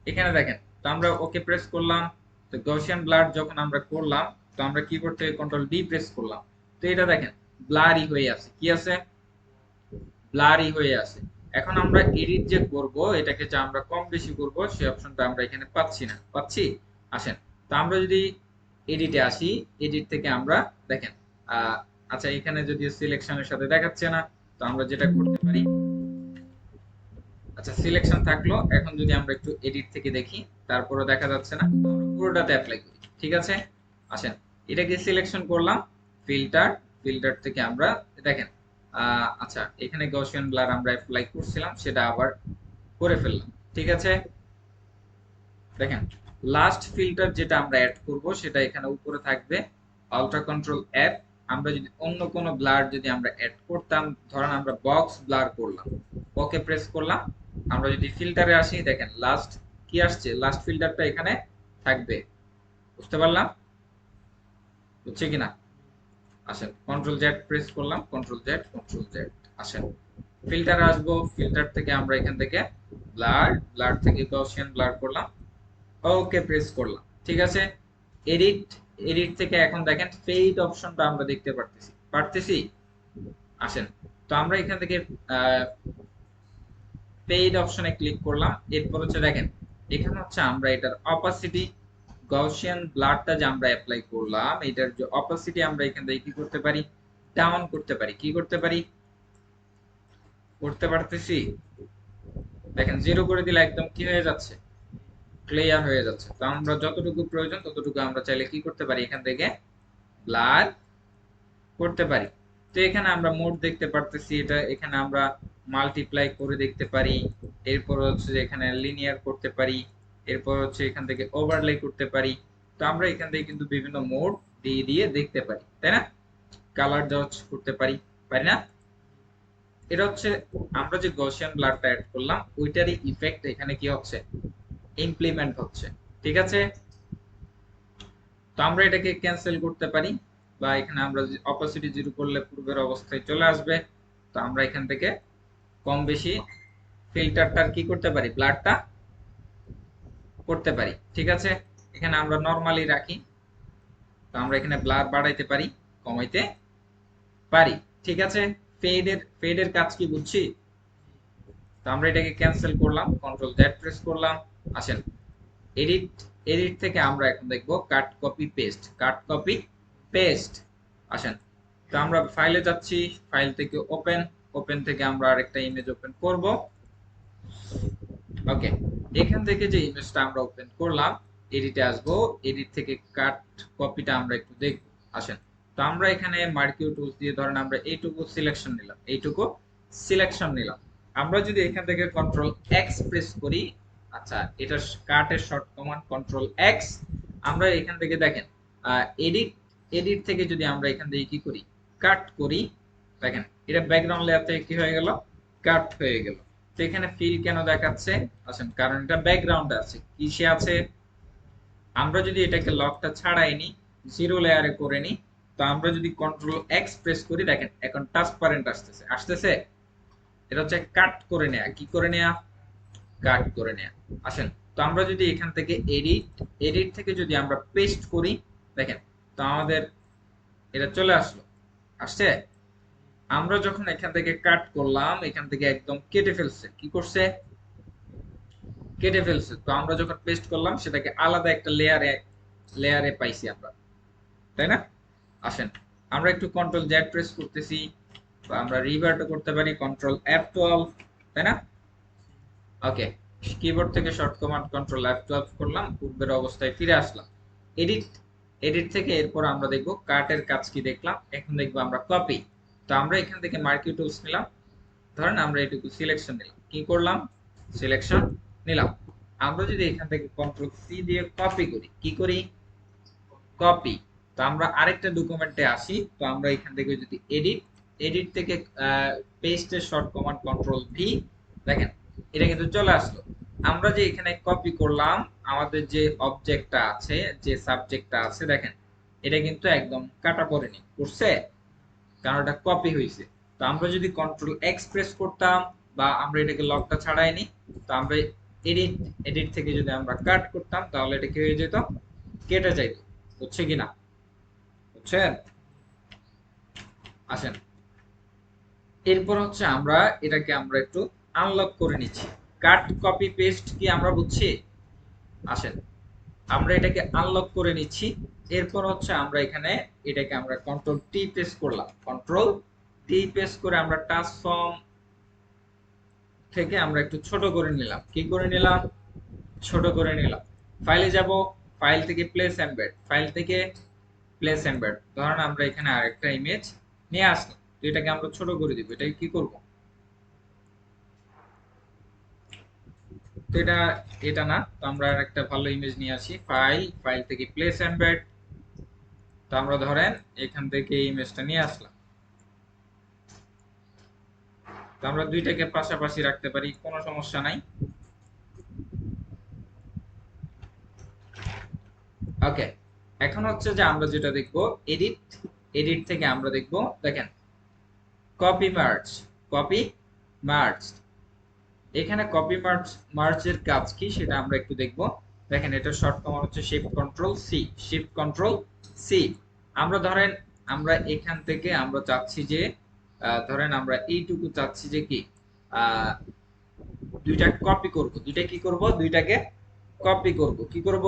এখানে দেখেন, তো আমরা ওকে প্রেস করলাম, তো গাউসিয়ান ব্লার যখন আমরা করলাম, তো আমরা কি করতে কন্ট্রোল ডি প্রেস করলাম, তো এটা দেখেন ব্লারি হয়ে আছে, কি আছে ব্লারি হয়ে আছে। এখন আমরা এডিট যে করব, এটাকে যে আমরা কম বেশি করব সেই অপশনটা আমরা এখানে পাচ্ছি না, পাচ্ছি। আসেন, তো আমরা যদি এডিটে আসি, এডিট থেকে আমরা দেখেন আচ্ছা এখানে যদি সিলেকশনের সাথে দেখাচ্ছে না, তো আমরা যেটা করতে পারি, আচ্ছা সিলেকশন থাকলো, এখন যদি আমরা একটু এডিট থেকে দেখি তারপরে দেখা যাচ্ছে না, তো আমরা পুরোটাতে অ্যাপ্লাই করি, ঠিক আছে। আসেন, এটাকে সিলেকশন করলাম, ফিল্টার, ফিল্টার থেকে আমরা দেখেন আচ্ছা এখানে গসিয়ান ব্লার আমরা অ্যাপ্লাই করছিলাম, সেটা আবার করে ফেললাম, ঠিক আছে। দেখেন লাস্ট ফিল্টার যেটা আমরা অ্যাড করব সেটা এখানে উপরে থাকবে, আল্ট্রা কন্ট্রোল এফ। আমরা যদি অন্য কোনো ব্লার যদি আমরা অ্যাড করতাম, ধরেন আমরা বক্স ব্লার করলাম, ওকে প্রেস করলাম, আমরা যদি ফিল্টারে আসি, দেখেন লাস্ট কি আসছে, লাস্ট ফিল্টারটা এখানে থাকবে, বুঝতে পারলাম, বুঝছে কিনা। আসেন কন্ট্রোল জেড প্রেস করলাম, কন্ট্রোল জেড, কন্ট্রোল জেড। আসেন ফিল্টার আসবো, ফিল্টার থেকে আমরা এখান থেকে ব্লার, ব্লার থেকে গসিয়ান ব্লার করলাম, ওকে প্রেস করলাম, ঠিক আছে। এডিট, এডিট থেকে এখন দেখেন ফেড অপশনটা আমরা দেখতে পারতেছি, পারতেছি। আসেন, তো আমরা এখান থেকে ফেড অপশনে ক্লিক করলাম, এরপর হচ্ছে দেখেন এখানে হচ্ছে আমরা এটার অপাসিটি, গাউসিয়ান ব্লারটা যে আমরা অ্যাপ্লাই করলাম, এটার যে অপাসিটি আমরা এখান থেকে কি করতে পারি, ডাউন করতে পারি, কি করতে পারি, করতে পারতেছি। দেখেন জিরো করে দিলে একদম কি হয়ে যাচ্ছে, ক্লিয়ার হয়ে যাচ্ছে। তো আমরা যতটুকু প্রয়োজন ততটুকু আমরা চাইলে কি করতে পারি, এখান থেকে ব্লার করতে পারি। তো এখানে আমরা মোড দেখতে পারতেছি, এটা এখানে আমরা মাল্টিপ্লাই করে দেখতে পারি, এরপর হচ্ছে যে এখানে লিনিয়ার করতে পারি, এরপর হচ্ছে এখান থেকে ওভারলে করতে পারি। তো আমরা এখান থেকে কিন্তু বিভিন্ন মোড দিয়ে দিয়ে দেখতে পারি, তাই না। কালার জজ করতে পারি, পারি না। এটা হচ্ছে আমরা যে গসিয়ান ব্লারটা অ্যাড করলাম ওইটারই ইফেক্ট এখানে কি হচ্ছে, ইমপ্লিমেন্ট হচ্ছে, ঠিক আছে। তো আমরা এটাকে ক্যান্সেল করতে পারি, বা এখানে আমরা অপোসিটি জিরো করলে পূর্বের অবস্থায় চলে আসবে। তো আমরা এখান থেকে কম বেশি ফিল্টারটার কি করতে পারি, ব্লারটা করতে পারি, ঠিক আছে। এখানে আমরা নরমালি রাখি, তো আমরা এখানে ব্লার বাড়াইতে পারি, কমাইতে পারি, ঠিক আছে। ফেডের কাজ কি বুঝছি। তো আমরা এটাকে ক্যান্সেল করলাম, কন্ট্রোল জেড প্রেস করলাম। আসেন এডিট, এডিট থেকে আমরা এখন দেখব cut copy paste, cut copy paste. আসেন, তো আমরা ফাইলে যাচ্ছি, ফাইল থেকে ওপেন, ওপেন থেকে আমরা আরেকটা ইমেজ ওপেন করব। ওকে, এখান থেকে যে ইমেজটা আমরা ওপেন করলাম, এডিটে আসবো, এডিট থেকে কাট কপিটা আমরা একটু দেখব। আসেন, তো আমরা এখানে মার্কিউ টুলস দিয়ে ধরেন আমরা এইটুকু সিলেকশন নিলাম, এইটুকু সিলেকশন নিলাম। আমরা যদি এখান থেকে কন্ট্রোল এক্স প্রেস করি, আচ্ছা এটা কাটের শর্ট কমান্ড কন্ট্রোল এক্স। আমরা এখান থেকে দেখেন এডিট, এডিট থেকে যদি আমরা এখান থেকে কি করি, কাট করি, দেখেন এটা ব্যাকগ্রাউন্ড লেয়ার থেকে কি হয়ে গেল, কাট হয়ে গেল। তো এখানে ফিল কেন দেখাচ্ছে, আসেন কারণ এটা ব্যাকগ্রাউন্ডে আছে, কিসে আছে, আমরা যদি এটাকে লকটা ছাড়াই নি, জিরো লেয়ারে করে নি, তো আমরা যদি কন্ট্রোল এক্স প্রেস করি, দেখেন এখন ট্রান্সপারেন্ট আসতেছে, আসতেছে। এটা হচ্ছে কাট করে নেয়া, কি করে নেয়া, কাট করে নেয়া। আসেন, তো আমরা যদি এখান থেকে এডিট, এডিট থেকে যদি আমরা পেস্ট করি, দেখেন তো আমাদের এটা চলে আসলো, আসছে। আমরা যখন এখান থেকে কাট করলাম, এখান থেকে একদম কেটে ফেলছে, কি করছে, কেটে ফেলছে। তো আমরা যখন পেস্ট করলাম সেটাকে আলাদা একটা লেয়ারে, লেয়ারে পাইছি আমরা, তাই না। আসেন, আমরা একটু কন্ট্রোল জেড প্রেস করতেছি, বা আমরা রিভার্টও করতে পারি, কন্ট্রোল F12, তাই না। ওকে, কিবোর্ড থেকে শর্ট কমান্ড কন্ট্রোল F12 করলাম, পূর্বের অবস্থায় ফিরে আসলাম। এডিট, এডিট থেকে এরপর আমরা দেখব কাটের কাজ কি দেখলাম, এখন দেখবো আমরা কপি। তো আমরা এখান থেকে মার্কিউ টুলস নিলাম, ধরেন আমরা এটুকু সিলেকশন নিলাম, কি করলাম, সিলেকশন নিলাম। আমরা যদি এখান থেকে কন্ট্রোল সি দিয়ে কপি করি, কি করি, কপি। তো আমরা আরেকটা ডকুমেন্টে আসি, তো আমরা এখান থেকে যদি এডিট, এডিট থেকে পেস্টের শর্ট কমান্ড কন্ট্রোল ভি, দেখেন এটা কিন্তু চলে আসলো। আমরা যে এখানে কপি করলাম আমাদের যে অবজেক্টটা আছে, যে সাবজেক্টটা আছে, দেখেন এটা কিন্তু একদম কাটা পড়েনি, করছে, কারণ এটা কপি হয়েছে। তো আমরা যদি কন্ট্রোল এক্স প্রেস করতাম বা আমরা এটাকে লকটা ছাড়াই নি, তো আমরা এডিট, এডিট থেকে যদি আমরা কাট করতাম তাহলে এটা কি হয়ে যেত, কেটে যাইত। হচ্ছে কিনা, বুঝছেন? আসেন, এরপর হচ্ছে আমরা এটাকে আমরা একটু আনলক করে নিচ্ছি। কাট কপি পেস্ট কি আমরা বুঝছি? আসেন, আমরা এটাকে আনলক করে নিচ্ছি। এরপর হচ্ছে আমরা এখানে এটাকে আমরা কন্ট্রোল টি প্রেস করলাম, কন্ট্রোল টি প্রেস করে আমরা ট্রান্সফর্ম থেকে আমরা একটু ছোট করে নিলাম, কি করে নিলাম, ছোট করে নিলাম। ফাইলে যাব, ফাইল থেকে প্লেস এমবেড, ফাইল থেকে প্লেস এমবেড, ধরেন আমরা এখানে আরেকটা ইমেজ নিয়ে আসলাম, তো এটাকে আমরা ছোট করে দিব। এটাকে কি করব, তো এটা, এটা না, তো আমরা একটা ভালো ইমেজ নিয়ে আসি, ফাইল, ফাইল থেকে প্লেস এমবেড, তো আমরা ধরেন এখান থেকে এই ইমেজটা নিয়ে আসলাম। তো আমরা দুইটাকে পাশাপাশি রাখতে পারি, কোনো সমস্যা নাই। ওকে, এখন হচ্ছে যে আমরা যেটা দেখব, এডিট, এডিট থেকে আমরা দেখব, দেখেন কপি মার্জ, কপি মার্জ। এখানে কপি মার্জ, মার্জের কাজ কি সেটা আমরা একটু দেখব। দেখেন এটা শর্ট কমান্ড হচ্ছে shift control C, shift control C. আমরা ধরেন আমরা এখান থেকে আমরা চাচ্ছি যে ধরেন আমরা এইটুকু চাচ্ছি যে কি দুইটা কপি করব, দুইটা কি করব, দুইটাকে কপি করব, কি করব,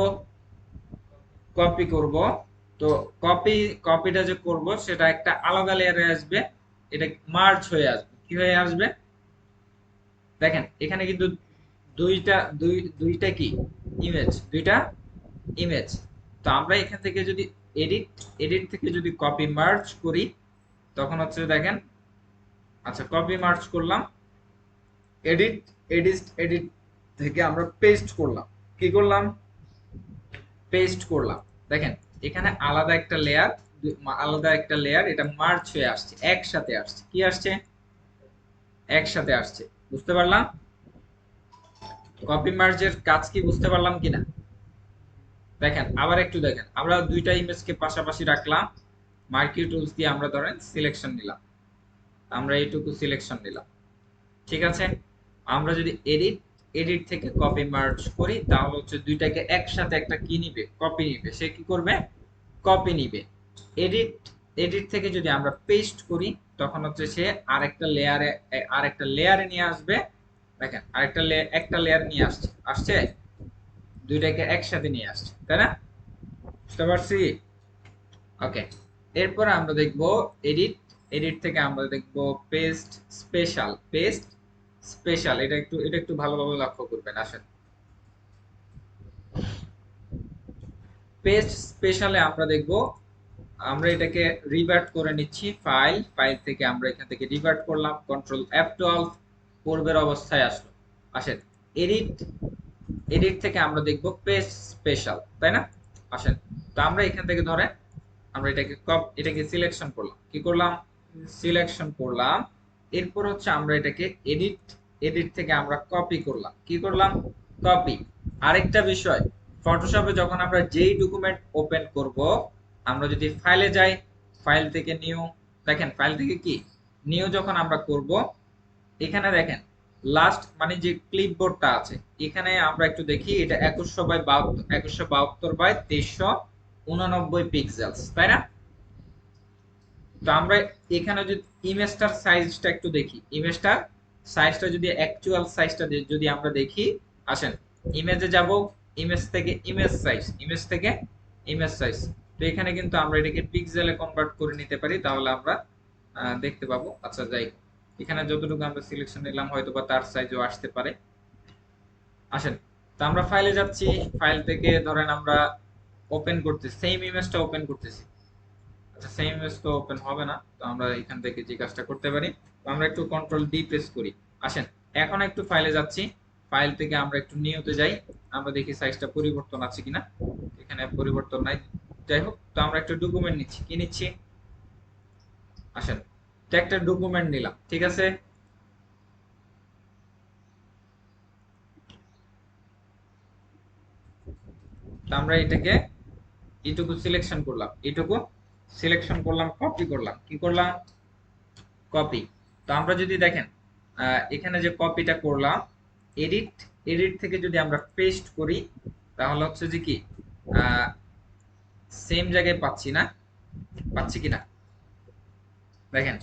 কপি করব। তো কপি, কপিটা যে করব সেটা একটা আলাদা লেয়ারে আসবে, এটা মার্জ হয়ে আসবে, কি হয়ে আসবে, দেখেন এখানে কিন্তু দুইটা, দুইটা কি ইমেজ, দুইটা ইমেজ। তো আমরা এখান থেকে যদি এডিট, এডিট থেকে যদি কপি মার্জ করি তখন হচ্ছে দেখেন, আচ্ছা কপি মার্জ করলাম, এডিট, এডিট, এডিট থেকে আমরা পেস্ট করলাম, কি করলাম, পেস্ট করলাম। দেখেন এখানে আলাদা একটা লেয়ার, আলাদা একটা লেয়ার, এটা মার্জ হয়ে আসছে, একসাথে আসছে, কি আসছে, একসাথে আসছে। বুঝতে পারলাম কপি মার্জের কাজ কি, বুঝতে পারলাম কিনা? দেখেন আবার একটু দেখেন, আমরা দুইটা ইমেজকে পাশাপাশি রাখলাম, মার্কিউ টুলস দিয়ে আমরা ধরেন সিলেকশন নিলাম, আমরা এইটুকু সিলেকশন নিলাম, ঠিক আছে। আমরা যদি এডিট, এডিট থেকে কপি মার্জ করি তাহলে হচ্ছে দুইটাকে একসাথে একটা কি নিবে, কপি নিবে, সে কি করবে, কপি নিবে। এডিট, এডিট থেকে যদি আমরা পেস্ট করি তখন হচ্ছে সে আরেকটা লেয়ারে, আরেকটা লেয়ারে নিয়ে আসবে। দেখেন আরেকটা লেয়ার, একটা লেয়ার নিয়ে আসছে, আসছে, দুইটাকে একসাথে নিয়ে আসছে, তাই না? বুঝতে পারছি? ওকে, এরপর আমরা দেখব এডিট, এডিট থেকে আমরা দেখব পেস্ট স্পেশাল, পেস্ট স্পেশাল। এটা একটু, এটা একটু ভালোভাবে লক্ষ্য করবেন। আসেন, পেস্ট স্পেশালে আমরা দেখব, আমরা এটাকে রিভার্ট করে নিচ্ছি, ফাইল, ফাইল থেকে আমরা এখান থেকে রিভার্ট করলাম, কন্ট্রোল F12, পূর্বের অবস্থায় আসলো। আসেন, এডিট, এডিট থেকে আমরা দেখব পেস্ট স্পেশাল, তাই না? আসেন, তো আমরা এখান থেকে ধরে আমরা এটাকে এটাকে সিলেকশন করলাম, কি করলাম, সিলেকশন করলাম। এরপর হচ্ছে আমরা এটাকে এডিট, এডিট থেকে আমরা কপি করলাম, কি করলাম, কপি। আরেকটা বিষয়, ফটোশপে যখন আমরা যেই ডকুমেন্ট ওপেন করব, আমরা যদি ফাইলে যাই, ফাইল থেকে নিউ, দেখেন ফাইল থেকে কি নিউ যখন আমরা করব, এখানে দেখেন লাস্ট মানে যে ক্লিপবোর্ডটা আছে, এখানে আমরা একটু দেখি, এটা 2100 বাই 72, 2172 বাই 2389 পিক্সেলস, তাই না? তো আমরা এখানে যদি ইমেজটার সাইজটা একটু দেখি, ইমেজটার সাইজটা যদি অ্যাকচুয়াল সাইজটা যদি আমরা দেখি, আসেন ইমেজে যাব, ইমেজ থেকে ইমেজ সাইজ, ইমেজ থেকে ইমেজ সাইজ। তো এখানে কিন্তু আমরা এটাকে পিক্সেলে কনভার্ট করে নিতে পারি, তাহলে আমরা দেখতে পাবো। আচ্ছা যাই, এখানে যতটুকু আমরা সিলেকশন নিলাম হয়তো বা তার সাইজও আসতে পারে। আসেন, তো আমরা ফাইলে যাচ্ছি, ফাইল থেকে ধরেন আমরা ওপেন করতেছি, সেম ইমেজটা ওপেন করতেছি, সেম ইমেজ তো ওপেন হবে না, তো আমরা এখান থেকে যে কাজটা করতে পারি, তো আমরা একটু কন্ট্রোল ডি প্রেস করি। আসেন এখন একটু ফাইলে যাচ্ছি, ফাইল থেকে আমরা একটু নিউতে যাই, আমরা দেখি সাইজটা পরিবর্তন আছে কিনা, এখানে পরিবর্তন নাই। যাই হোক, তো আমরা একটা ডকুমেন্ট নিচ্ছি, কি নিচ্ছি, আসেন তো একটা ডকুমেন্ট নিলাম, ঠিক আছে। তো আমরা এটাকে এইটুকু সিলেকশন করলাম, এইটুকু সিলেকশন করলাম, কপি করলাম, কি করলাম, কপি। তো আমরা যদি দেখেন এখানে যে কপিটা করলাম, এডিট, এডিট থেকে যদি আমরা পেস্ট করি, তাহলে হচ্ছে যে কি সেম জায়গায় পাচ্ছি না, পাচ্ছি কিনা দেখেন,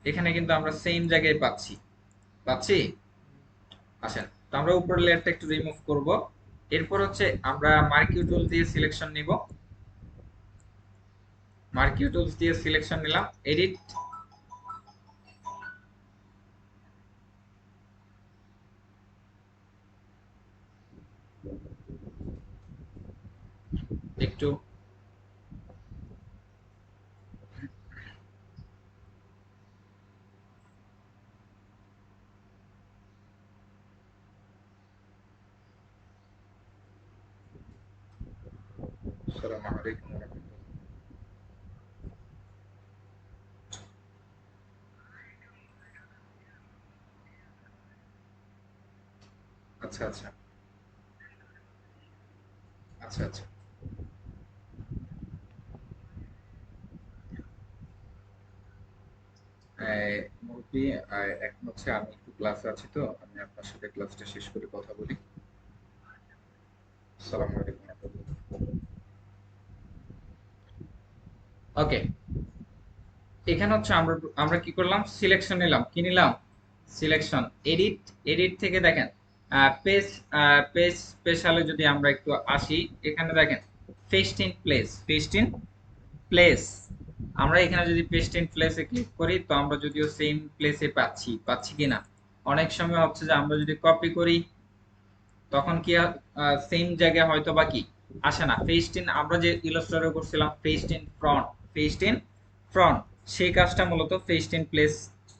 এখানে কিন্তু আমরা সেম জায়গায় পাচ্ছি, পাচ্ছি। আসেন তো আমরা উপরের লেয়ারটা একটু রিমুভ করব, এরপর হচ্ছে আমরা মার্কিউ টুল দিয়ে সিলেকশন নিব, মার্কিউ টুলস দিয়ে সিলেকশন নিলাম, এডিট, একটু আসসালামু আলাইকুম ওয়া রাহমাতুল্লাহ। আচ্ছা আচ্ছা আচ্ছা আচ্ছা। মুরব্বী, এখন হচ্ছে আমি একটু ক্লাসে আছি, তো আমি আপনার সাথে ক্লাসটা শেষ করে কথা বলি। আসসালামু আলাইকুম ওয়া রাহমাতুল্লাহ। ওকে, এখানে হচ্ছে আমরা আমরা কি করলাম, সিলেকশন নিলাম, কি নিলাম, সিলেকশন, এডিট, এডিট থেকে দেখেন পেজ, পেজ স্পেশালে যদি আমরা একটু আসি, এখানে দেখেন paste in place, paste in place, আমরা এখানে যদি পেস্ট ইন প্লেসে ক্লিক করি, তো আমরা যদিও সেম প্লেসে পাচ্ছি, পাচ্ছি কিনা, অনেক সময় হচ্ছে যে আমরা যদি কপি করি, তখন কি সেম জায়গায় হয়তো বা কি আসে না, পেস্ট ইন, আমরা যে ইলাস্ট্রেটর করছিলাম paste in front, paste in front, সেই কাজটা মূলত পেস্ট ইন প্লেস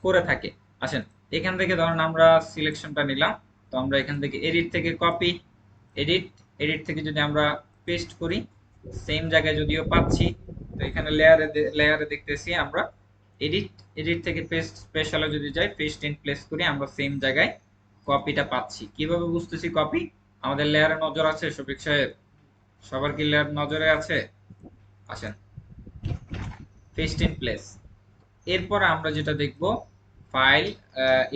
করে থাকে। আসেন এখান থেকে ধরেন আমরা সিলেকশনটা নিলাম, তো আমরা এখান থেকে এডিট থেকে কপি, এডিট, এডিট থেকে যদি আমরা পেস্ট করি, সেম জায়গায় যদিও পাচ্ছি, তো এখানে লেয়ারে, লেয়ারে দেখতেছি আমরা এডিট, এডিট থেকে পেস্ট স্পেশালে যদি যাই, পেস্ট ইন প্লেস করি, আমরা সেম জায়গায় কপিটা পাচ্ছি। কিভাবে বুঝতেছি কপি, আমাদের লেয়ারে নজর আছে শফিক সাহেব, সবার কি লেয়ার নজরে আছে, আসেন পেস্ট ইন প্লেস। এরপর আমরা যেটা দেখব, ফাইল,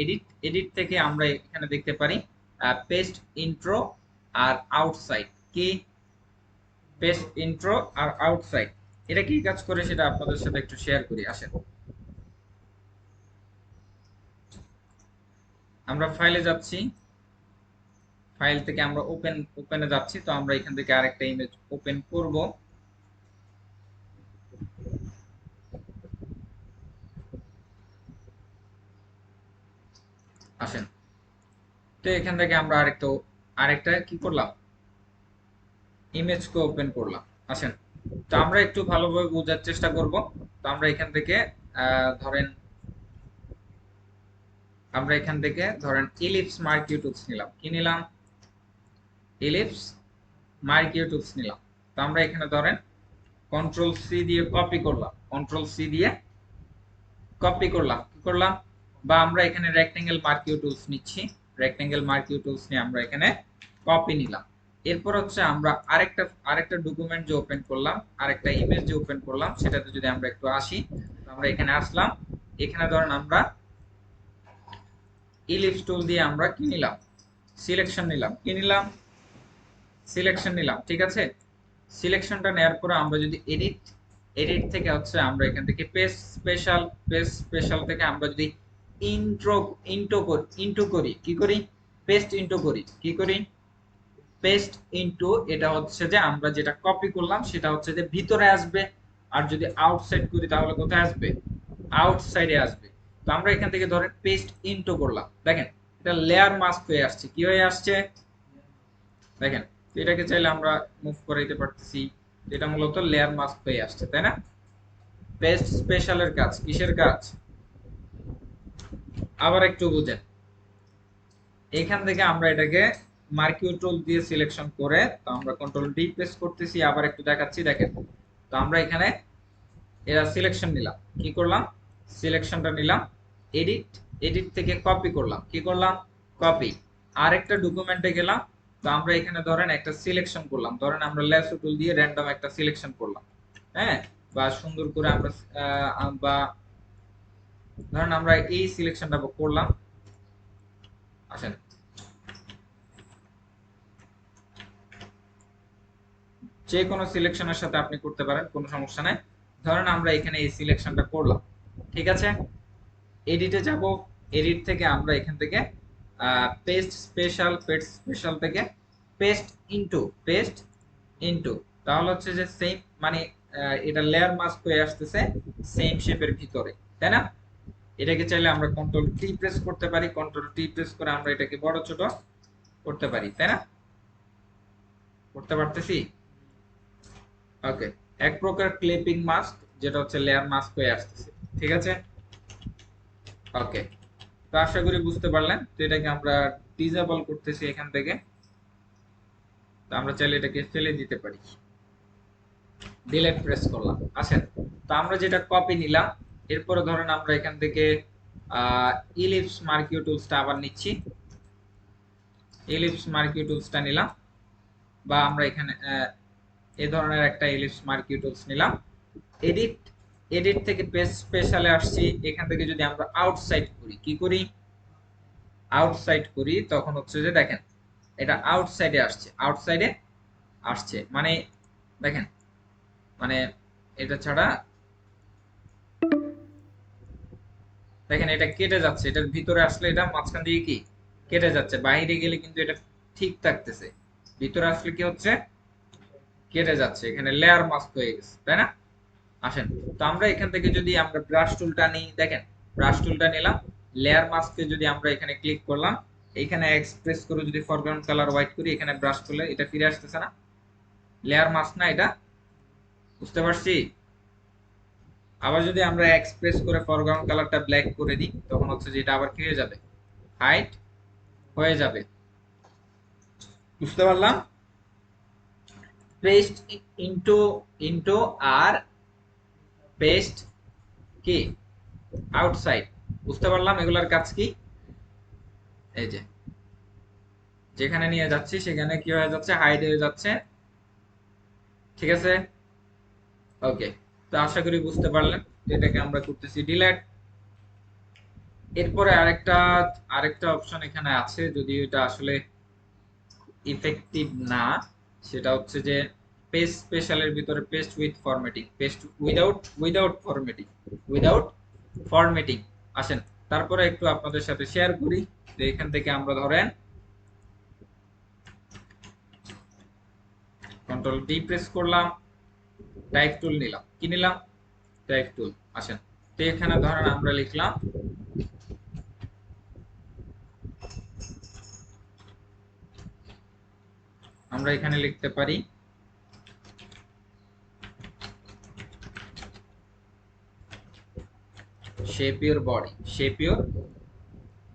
এডিট, এডিট থেকে আমরা এখানে দেখতে পারি পেস্ট ইন্ট্রো আর আউটসাইড, কি পেস্ট ইন্ট্রো আর আউটসাইড, এটা কি কাজ করে সেটা আপনাদের সাথে একটু শেয়ার করি। আসেন আমরা ফাইলে যাচ্ছি, ফাইল থেকে আমরা ওপেন, ওপেনে যাচ্ছি, তো আমরা এখান থেকে আরেকটা ইমেজ ওপেন করব। আসেন তো এখান থেকে আমরা আরেকটা, আরেকটা কি করলাম, ইমেজকে ওপেন করলাম। আসেন তো আমরা একটু ভালোভাবে বোঝার চেষ্টা করব। তো আমরা এখান থেকে ধরেন, আমরা এখান থেকে ধরেন ইলিপস মার্কিউ টুলস নিলাম, কি নিলাম, ইলিপস মার্কিউ টুলস নিলাম। তো আমরা এখানে ধরেন কন্ট্রোল সি দিয়ে কপি করলাম, কন্ট্রোল সি দিয়ে কপি করলাম, কি করলাম, বা আমরা এখানে রেক্টেঙ্গেল মার্কিউ টুলস নিচ্ছি, রেক্টেঙ্গেল মার্কিউ টুলস নিয়ে আমরা এখানে কপি নিলাম। এরপর হচ্ছে আমরা আরেকটা, আরেকটা ডকুমেন্ট যে ওপেন করলাম, আরেকটা ইমেজ যে ওপেন করলাম, সেটাতে যদি আমরা একটু আসি, তো আমরা এখানে আসলাম, এখানে ধরেন আমরা ইলিপস টুল দিয়ে আমরা কি নিলাম, সিলেকশন নিলাম, কি নিলাম, সিলেকশন নিলাম, ঠিক আছে। সিলেকশনটা নেওয়ার পরে আমরা যদি এডিট, এডিট থেকে হচ্ছে আমরা এখান থেকে পেজ স্পেশাল, পেজ স্পেশাল থেকে আমরা যদি ইন্ট্রো, ইন্টো করি, ইন্টু করি, কি করি, পেস্ট ইন্টু করি, কি করি, পেস্ট ইনটু, এটা হচ্ছে যে আমরা যেটা কপি করলাম সেটা হচ্ছে যে ভিতরে আসবে, আর যদি আউটসাইড করি তাহলে কোথায় আসবে, আউটসাইডে আসবে। তো আমরা এখান থেকে ধরেন পেস্ট ইনটু করলাম, দেখেন এটা লেয়ার মাস্ক হয়ে আসছে, কি হয়ে আসছে দেখেন। তো এটাকে চাইলে আমরা মুভ করাইতে পারতেছি, এটা মূলত লেয়ার মাস্ক হয়ে আসছে, তাই না? পেস্ট স্পেশালের কাজ কিসের কাজ? আবার একটু বুঝেন, এখান থেকে আমরা এটাকে মার্কিউ টুল দিয়ে সিলেকশন করে, তো আমরা কন্ট্রোল ডি প্রেস করতেছি, আবার একটু দেখাচ্ছি দেখেন। তো আমরা এখানে এরা সিলেকশন নিলাম, কি করলাম, সিলেকশনটা নিলাম, এডিট, এডিট থেকে কপি করলাম, কি করলাম, কপি, আরেকটা ডকুমেন্টে গেলাম। তো আমরা এখানে ধরেন একটা সিলেকশন করলাম, ধরেন আমরা ল্যাসো টুল দিয়ে র্যান্ডম একটা সিলেকশন করলাম, হ্যাঁ, বা সুন্দর করে আমরা বা ধরেন আমরা এই সিলেকশনটা করলাম। আসেন, যে কোনো সিলেকশনের সাথে আপনি করতে পারেন, কোনো সমস্যা নাই। ধরেন আমরা এখানে এই সিলেকশনটা করলাম, ঠিক আছে, এডিটে যাব, এডিট থেকে আমরা এখান থেকে পেস্ট স্পেশাল, পেস্ট স্পেশাল থেকে পেস্ট ইনটু, পেস্ট ইনটু, তাহলে হচ্ছে যে সেম, মানে এটা লেয়ার মাস্ক হয়ে আসতেছে সেম শেপের ভিতরে, তাই না? এটাকে চাইলে আমরা কন্ট্রোল টি প্রেস করতে পারি, কন্ট্রোল টি প্রেস করে আমরা এটাকে বড় ছোট করতে পারি, তাই না? করতে পারতেছি। ওকে, এক প্রকার ক্লিপিং মাস্ক, যেটা হচ্ছে লেয়ার মাস্ক হয়ে আসতেছে, ঠিক আছে। ওকে, তো আশা করি বুঝতে পারলেন। তো এটাকে আমরা ডিসেবল করতেছি এখান থেকে, তো আমরা চাইলে এটাকে ফেলে দিতে পারি, ডিলিট প্রেস করলাম। আসেন, তো আমরা যেটা কপি নিলাম, এরপরে ধরেন আমরা এখান থেকে ইলিপস মার্কিউ টুলসটা আবার নিচ্ছি, ইলিপস মার্কিউ টুলসটা নিলাম, বা আমরা এখানে এই ধরনের একটা ইলিপস মার্কিউ টুলস নিলাম, এডিট, এডিট থেকে পেজ স্পেশালে আসছি। এখান থেকে যদি আমরা আউটসাইড করি, কি করি, আউটসাইড করি, তখন হচ্ছে যে দেখেন এটা আউটসাইডে আসছে, আউটসাইডে আসছে, মানে দেখেন, মানে এটা ছাড়া দেখেন এটা কেটে যাচ্ছে, এটার ভিতরে আসলে এটা মাঝখান দিয়ে কি কেটে যাচ্ছে, বাইরে গেলে কিন্তু এটা ঠিক থাকতেছে, ভিতরে আসলে কি হচ্ছে, কেটে যাচ্ছে, এখানে লেয়ার মাস্ক হয়ে গেছে, তাই না? আসেন, তো আমরা এখান থেকে যদি আমরা ব্রাশ টুলটা নিই, দেখেন ব্রাশ টুলটা নিলাম, লেয়ার মাস্কে যদি আমরা এখানে ক্লিক করলাম, এখানে এক্সপ্রেস করে যদি ফরগ্রাউন্ড কালার হোয়াইট করি, এখানে ব্রাশ টুলে এটা ফিরে আসতেছে না, লেয়ার মাস্ক না এটা, বুঝতে পারছি। আবার যদি আমরা এক্সপ্রেস করে ফরগ্রাউন্ড কালারটা ব্ল্যাক করে দিই, তখন হচ্ছে যে এটা আবার কি হয়ে যাবে, হাইট হয়ে যাবে, বুঝতে পারলাম। পেস্ট ইনটু, ইনটু আর পেস্ট কি আউটসাইড, বুঝতে পারলাম এগুলার কাজ কি। এই যে যেখানে নিয়ে যাচ্ছি সেখানে কি হয়ে যাচ্ছে, হাইড হয়ে যাচ্ছে, ঠিক আছে। ওকে, তো আশা করি বুঝতে পারলেন। তো এটাকে আমরা করতেছি ডিলিট। এরপরে আরেকটা, আরেকটা অপশন এখানে আছে, যদি এটা আসলে ইফেক্টিভ না, সেটা হচ্ছে যে পেজ স্পেশালের ভিতরে paste with formatting, paste without, without formatting, without formatting. আসেন, তারপরে একটু আপনাদের সাথে শেয়ার করি। তো এখান থেকে আমরা ধরেন কন্ট্রোল ডি প্রেস করলাম, টাইপ টুল নিলাম, কি নিলাম, টাইপ টুল। আসেন, তো এখানে ধরেন আমরা লিখলাম, আমরা এখানে লিখতে পারি shape your body, shape your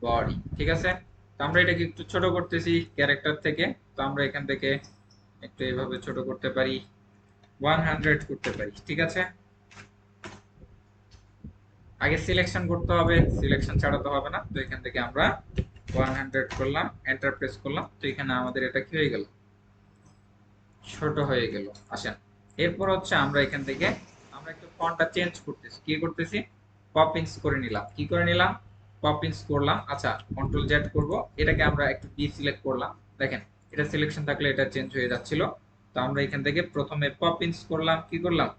body, ঠিক আছে। তো আমরা এটাকে একটু ছোট করতেছি ক্যারেক্টার থেকে, তো আমরা এখান থেকে একটু এইভাবে ছোট করতে পারি, 100 করতে পারি, ঠিক আছে। আগে সিলেকশন করতে হবে, সিলেকশন ছাড়া তো হবে না। তো এখান থেকে আমরা 100 করলাম, এন্টার প্রেস করলাম, তো এখানে আমাদের এটা কি হয়ে গেল, ছোট হয়ে গেল। আসেন, এরপর হচ্ছে আমরা এখান থেকে আমরা একটু ফন্টটা চেঞ্জ করতেছি, কি করতেছি, পপিংস করে নিলাম, কি করে নিলাম, পপিংস করলাম। আচ্ছা, কন্ট্রোল জেড করব, এটাকে আমরা একটু ডি সিলেক্ট করলাম, দেখেন এটা সিলেকশন থাকলে এটা চেঞ্জ হয়ে যাচ্ছিল। তো আমরা এখান থেকে প্রথমে পপিংস করলাম, কি করলাম,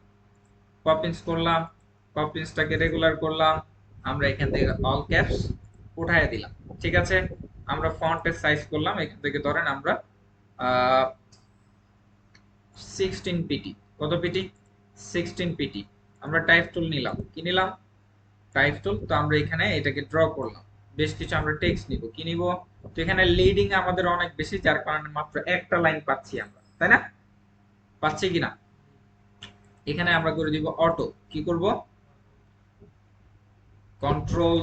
পপিংস করলাম, পপিংসটাকে রেগুলার করলাম, আমরা এখান থেকে অল ক্যাপস উঠায় দিলাম, ঠিক আছে। আমরা ফন্টের সাইজ করলাম, এখান থেকে ধরেন আমরা 16 পিটি, কত পিটি, 16 পিটি। আমরা টাইপ টুল নিলাম, কি নিলাম, টাইপ টুল। তো আমরা এখানে এটাকে ড্র করলাম, বেশ কিছু আমরা টেক্সট নিব, কি নিব, তো এখানে লিডিং আমাদের অনেক বেশি, যার কারণে মাত্র একটা লাইন পাচ্ছি আমরা, তাই না, পাচ্ছি কিনা, এখানে আমরা করে দিব অটো। কি করব? কন্ট্রোল,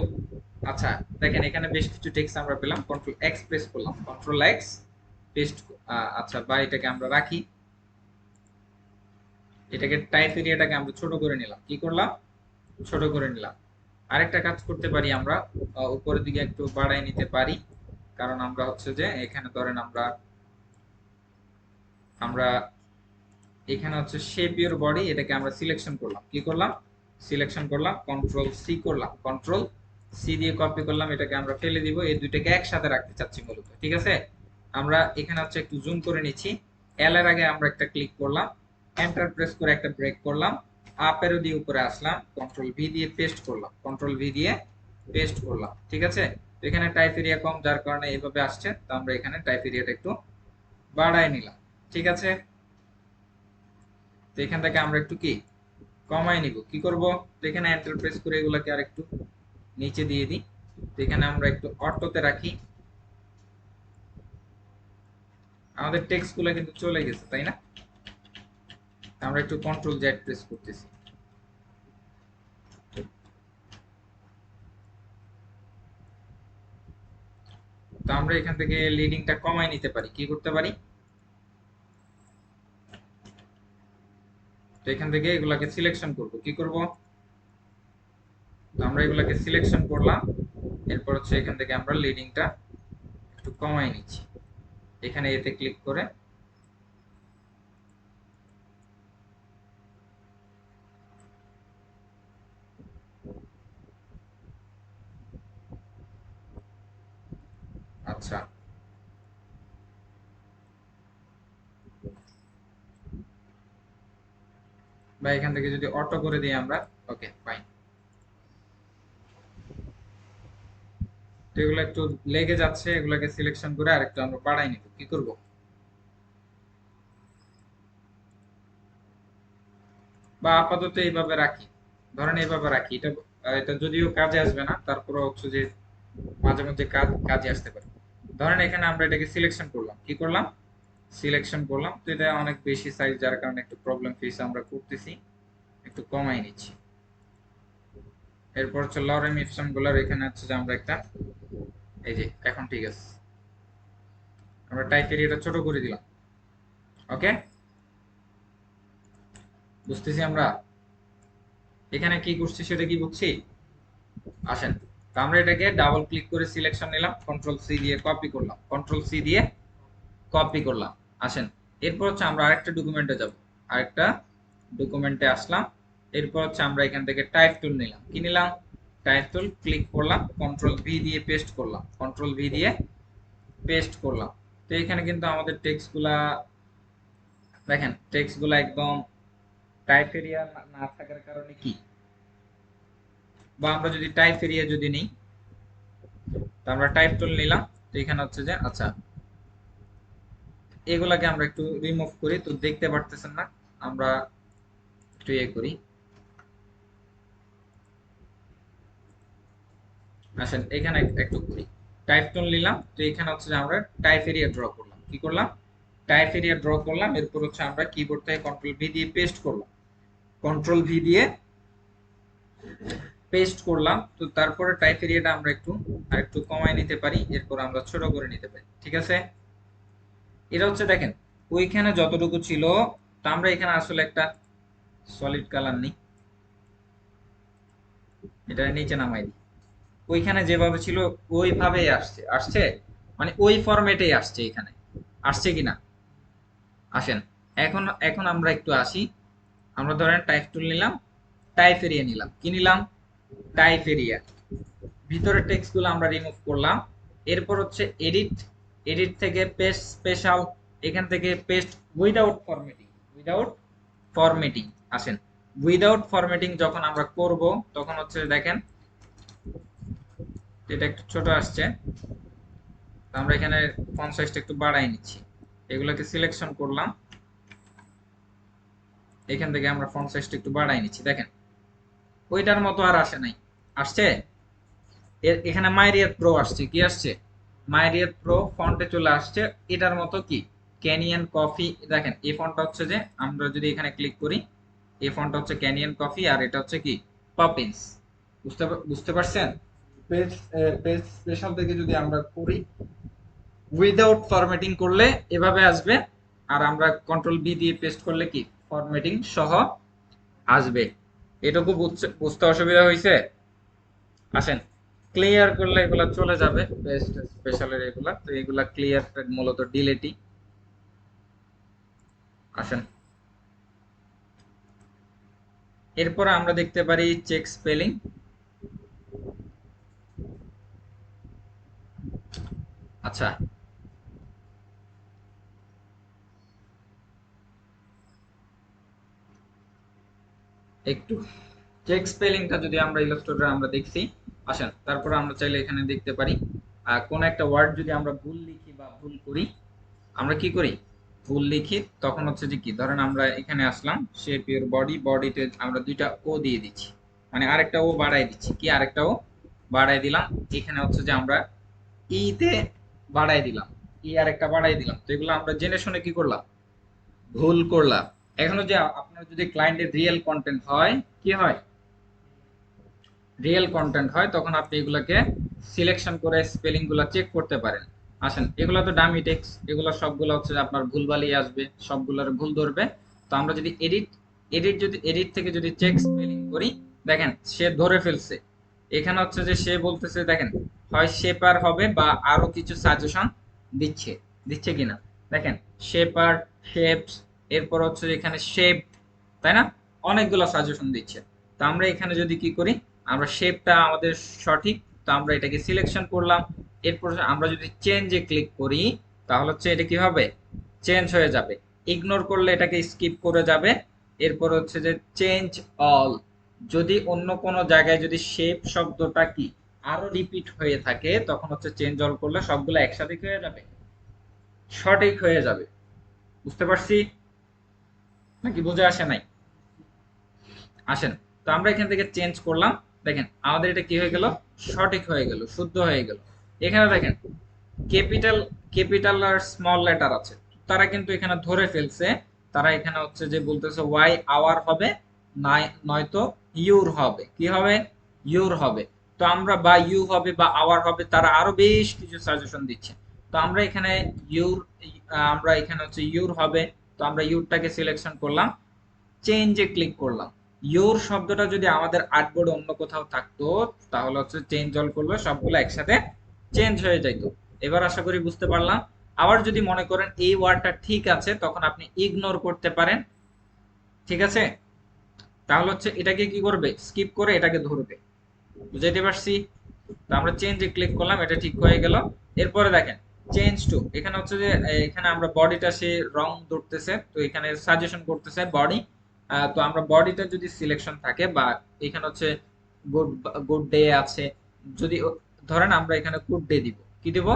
আচ্ছা দেখেন এখানে বেশ কিছু টেক্সট আমরা পেলাম, কন্ট্রোল এক্স প্রেস করলাম, কন্ট্রোল এক্স পেস্ট। আচ্ছা বা এটাকে আমরা রাখি, এটাকে টাইপ এরিয়াটাকে আমরা ছোট করে নিলাম। কি করলাম? ছোট করে নিলাম। আরেকটা কাজ করতে পারি আমরা, উপরের দিকে একটু বাড়াই নিতে পারি, কারণ আমরা হচ্ছে যে এখানে ধরেন আমরা আমরা এখানে হচ্ছে শেপ ইওর বডি, এটাকে আমরা সিলেকশন করলাম। কি করলাম? সিলেকশন করলাম, কন্ট্রোল সি করলাম, কন্ট্রোল সি দিয়ে কপি করলাম, এটাকে আমরা ফেলে দিব। এই দুইটাকে একসাথে রাখতে চাচ্ছি মূলত, ঠিক আছে? আমরা এখানে হচ্ছে একটু জুম করে নিচ্ছি। এল এর আগে আমরা একটা ক্লিক করলাম, এন্টার প্রেস করে একটা ব্রেক করলাম, আপ এরো দিয়ে উপরে আসলাম, কন্ট্রোল ভি দিয়ে পেস্ট করলাম, কন্ট্রোল ভি দিয়ে পেস্ট করলাম, ঠিক আছে? তো এখানে টাইপ এরিয়া কম, যার কারণে এইভাবে আসছে, তো আমরা এখানে টাইপ এরিয়াটা একটু বাড়ায় নিলাম, ঠিক আছে? তো এখান থেকে আমরা একটু কি কমাই নিব। কি করব? তো এখানে এন্টার প্রেস করে এগুলোকে আর একটু নিচে দিয়ে দিই। তো এখানে আমরা একটু অটোতে রাখি। আমাদের টেক্সট গুলো কিন্তু চলে গেছে, তাই না? আমরা একটু কন্ট্রোল জেড প্রেস করতেছি। তো আমরা এখান থেকে লিডিংটা কমাই নিতে পারি। কি করতে পারি? তো এখান থেকে এগুলাকে সিলেকশন করব। কি করব? তো আমরা এগুলাকে সিলেকশন করলাম, এরপর হচ্ছে এখান থেকে আমরা লিডিংটা একটু কমাই নিচ্ছি, এখানে এতে ক্লিক করে। আচ্ছা, বা এখান থেকে যদি অটো করে দিই আমরা, ওকে ফাইন। তো এগুলো একটু লেগে যাচ্ছে, এগুলোকে সিলেকশন করে আরেকটু আমরা বাড়াই নিব। কি করব? বা আপাতত এইভাবে রাখি, ধরেন এইভাবে রাখি। এটা এটা যদিও কাজে আসবে না, তারপরে হচ্ছে যে মাঝে মধ্যে কাজে আসতে পারে। ধরেন এখানে আমরা এটাকে সিলেকশন করলাম। কি করলাম? সিলেকশন করলাম। তো এটা অনেক বেশি সাইজ, যার কারণে একটু প্রবলেম ফেস আমরা করতেছি, একটু কমাই নিচ্ছি। এরপর হচ্ছে লরেম ইপসন গুলার, এখানে হচ্ছে যে আমরা একটা, এই যে এখন ঠিক আছে, আমরা টাইপ এরিয়াটা ছোট করে দিলাম। ওকে, বুঝতেছি আমরা এখানে কি করছি সেটা কি বুঝছি? আসেন, তো আমরা এটাকে ডাবল ক্লিক করে সিলেকশন নিলাম, কন্ট্রোল সি দিয়ে কপি করলাম, কন্ট্রোল সি দিয়ে কপি করলাম। আসেন, এরপর হচ্ছে আমরা আরেকটা ডকুমেন্টে যাব, আরেকটা ডকুমেন্টে আসলাম। এরপর হচ্ছে আমরা এখান থেকে টাইপ টুল নিলাম। কি নিলাম? টাইপ টুল ক্লিক করলাম, কন্ট্রোল ভি দিয়ে পেস্ট করলাম, কন্ট্রোল ভি দিয়ে পেস্ট করলাম। তো এখানে কিন্তু আমাদের টেক্সট গুলা, দেখেন টেক্সট গুলা একদম টাইপ এরিয়া না থাকার কারণে কি, বা আমরা যদি টাইপ এরিয়া যদি নেই, তো আমরা টাইপ টুল নিলাম। তো এখানে হচ্ছে যে আচ্ছা, এগুলাকে আমরা একটু রিমুভ করি, তো দেখতে পারতেছেন না, আমরা একটু ইয়ে করি। আসেন এখানে একটু করি, টাইপ টুল নিলাম। তো এখানে হচ্ছে যে আমরা টাইপ এরিয়া ড্র করলাম। কি করলাম? টাইপ এরিয়া ড্র করলাম। এরপর হচ্ছে আমরা কিবোর্ড থেকে কন্ট্রোল ভি দিয়ে পেস্ট করলাম, কন্ট্রোল ভি দিয়ে পেস্ট করলাম। তো তারপরে টাইপ এরিয়াটা আমরা একটু আর একটু কমাই নিতে পারি, এরপর আমরা ছোট করে নিতে পারি, ঠিক আছে? এটা হচ্ছে দেখেন ওইখানে যতটুকু ছিল, তো আমরা এখানে আসলে একটা সলিড কালার নিই, এটা নিচে নামাই দিই। ওইখানে যেভাবে ছিল ওইভাবেই আসছে, আসছে মানে ওই ফরম্যাটেই আসছে এখানে, আসছে কিনা? আসেন, এখন এখন আমরা একটু আসি। আমরা ধরেন টাইপ টুল নিলাম, টাইপ এরিয়া নিলাম। কি নিলাম? Type area. ভিতরের টেক্সট গুলো আমরা রিমুভ করলাম। এরপর হচ্ছে এডিট, এডিট থেকে পেস্ট স্পেশাল, এখান থেকে paste without formatting, without formatting. আসেন, উইদাউট ফরম্যাটিং যখন আমরা করব, তখন হচ্ছে দেখেন এটা একটু ছোট আসছে। আমরা এখানে ফন্ট সাইজটা একটু বাড়াই নিচ্ছি, এগুলোকে সিলেকশন করলাম, এখান থেকে আমরা ফন্ট সাইজটা একটু বাড়াই নিচ্ছি। দেখেন ওইটার মতো আর আসে নাই, আসছে? এখানে মাইরিয়াত প্রো আসছে। কি আসছে? মাইরিয়াত প্রো ফন্টে চলে আসছে, এটার মতো কি ক্যানিয়ন কফি। দেখেন এই ফন্টটা হচ্ছে যে আমরা যদি এখানে ক্লিক করি, এই ফন্টটা হচ্ছে ক্যানিয়ন কফি, আর এটা হচ্ছে কি পপিন্স। বুঝতে পারছেন? পেজ পেজ স্পেশাল থেকে যদি আমরা করি, উইদাউট ফরম্যাটিং করলে এভাবে আসবে, আর আমরা কন্ট্রোল বি দিয়ে পেস্ট করলে কি ফরম্যাটিং সহ আসবে। এটুকু বুঝতে অসুবিধা হয়েছে? আসেন, ক্লিয়ার করলে এগুলা চলে যাবে, পেস্ট স্পেশালের এগুলা, তো এগুলা ক্লিয়ার মূলত ডিলেটই। আসেন, এরপর আমরা দেখতে পারি চেক স্পেলিং। আচ্ছা, একটু চেক স্পেলিংটা যদি আমরা ইলাস্ট্রেটরে আমরা দেখছি, আসেন তারপর আমরা চাইলে এখানে দেখতে পারি কোন একটা ওয়ার্ড যদি আমরা ভুল লিখি বা ভুল করি, আমরা কি করি, ভুল লিখি, তখন হচ্ছে যে কি, ধরেন আমরা এখানে আসলাম শেপ ইউর বডি, বডিতে আমরা দুইটা ও দিয়ে দিচ্ছি, মানে আরেকটা ও বাড়াই দিচ্ছি, কি আরেকটা ও বাড়াই দিলাম, এখানে হচ্ছে যে আমরা তে বাড়াই দিলাম, আরেকটা বাড়াই দিলাম, তো এগুলো আমরা জেনে শুনে কি করলাম, ভুল করলাম। এখনো যে আপনার যদি ক্লায়েন্টের রিয়েল কন্টেন্ট হয়, কি হয়, রিয়েল কন্টেন্ট হয়, তখন আপনি এগুলাকে সিলেকশন করে স্পেলিং গুলা চেক করতে পারেন। আসেন, এগুলা তো ডামি টেক্সট, এগুলা সবগুলো হচ্ছে যে আপনার ভুলভালই আসবে, সবগুলোর ভুল ধরবে। তো আমরা যদি এডিট থেকে যদি চেক স্পেলিং করি, দেখেন সে ধরে ফেলছে। এখানে হচ্ছে যে সে বলতেছে, দেখেন হয় শেপার হবে বা আরো কিছু সাজেশন দিচ্ছে, দিচ্ছে কিনা দেখেন, শেপার, শেপস, এরপর হচ্ছে এখানে শেপ, তাই না, অনেকগুলো সাজেশন দিচ্ছে। তো আমরা এখানে যদি কি করি, আমরা শেপটা আমাদের সঠিক, তো আমরা এটাকে সিলেকশন করলাম। এরপর আমরা যদি চেঞ্জে ক্লিক করি, তাহলে হচ্ছে এটা কি হবে, চেঞ্জ হয়ে যাবে। ইগনোর করলে এটাকে স্কিপ করে যাবে। এরপর হচ্ছে যে চেঞ্জ অল, যদি অন্য কোনো জায়গায় যদি শেপ শব্দটা কি আরো রিপিট হয়ে থাকে, তখন হচ্ছে চেঞ্জ অল করলে সবগুলো একসাথে কি হয়ে যাবে, সঠিক হয়ে যাবে। বুঝতে পারছি নাকি বুঝে আসে নাই? আসেন, তো আমরা এখান থেকে চেঞ্জ করলাম, দেখেন আমাদের এটা কি হয়ে গেল, সঠিক হয়ে গেল, শুদ্ধ হয়ে গেল। এখানে দেখেন ক্যাপিটাল ক্যাপিটাল আর স্মল লেটার আছে, তারা কিন্তু এখানে ধরে ফেলছে, তারা এখানে হচ্ছে যে বলতেছে ওয়াই আওয়ার হবে, নয়তো ইউর হবে, কি হবে, ইউর হবে। তো আমরা বা ইউ হবে বা আওয়ার হবে, তারা আরো বেশ কিছু সাজেশন দিচ্ছে। তো আমরা এখানে ইউর, আমরা এখানে হচ্ছে ইউর হবে, তো আমরা ইউরটাকে সিলেকশন করলাম, চেঞ্জে ক্লিক করলাম। ইউর শব্দটা যদি আমাদের আর্টবোর্ডে অন্য কোথাও থাকতো, তাহলে হচ্ছে চেঞ্জ অল করলে সবগুলো একসাথে চেঞ্জ হয়ে যাইতো। এবার আশা করি বুঝতে পারলাম। আবার যদি মনে করেন এই ওয়ার্ডটা ঠিক আছে, তখন আপনি ইগনোর করতে পারেন, ঠিক আছে, তাহলে হচ্ছে এটাকে কি করবে, স্কিপ করে এটাকে ধরবে। বুঝাইতে পারছি? তো আমরা চেঞ্জে ক্লিক করলাম, এটা ঠিক হয়ে গেল। এরপরে দেখেন চেঞ্জ টু, এখানে হচ্ছে যে এখানে আমরা বডিটা সে রং ধরতেছে, তো এখানে সাজেশন করতেছে বডি। তো আমরা বডিটা যদি সিলেকশন থাকে বা এখানে হচ্ছে গুড গুড ডে আছে, যদি ধরেন আমরা এখানে গুড ডে দিব, কি দিব,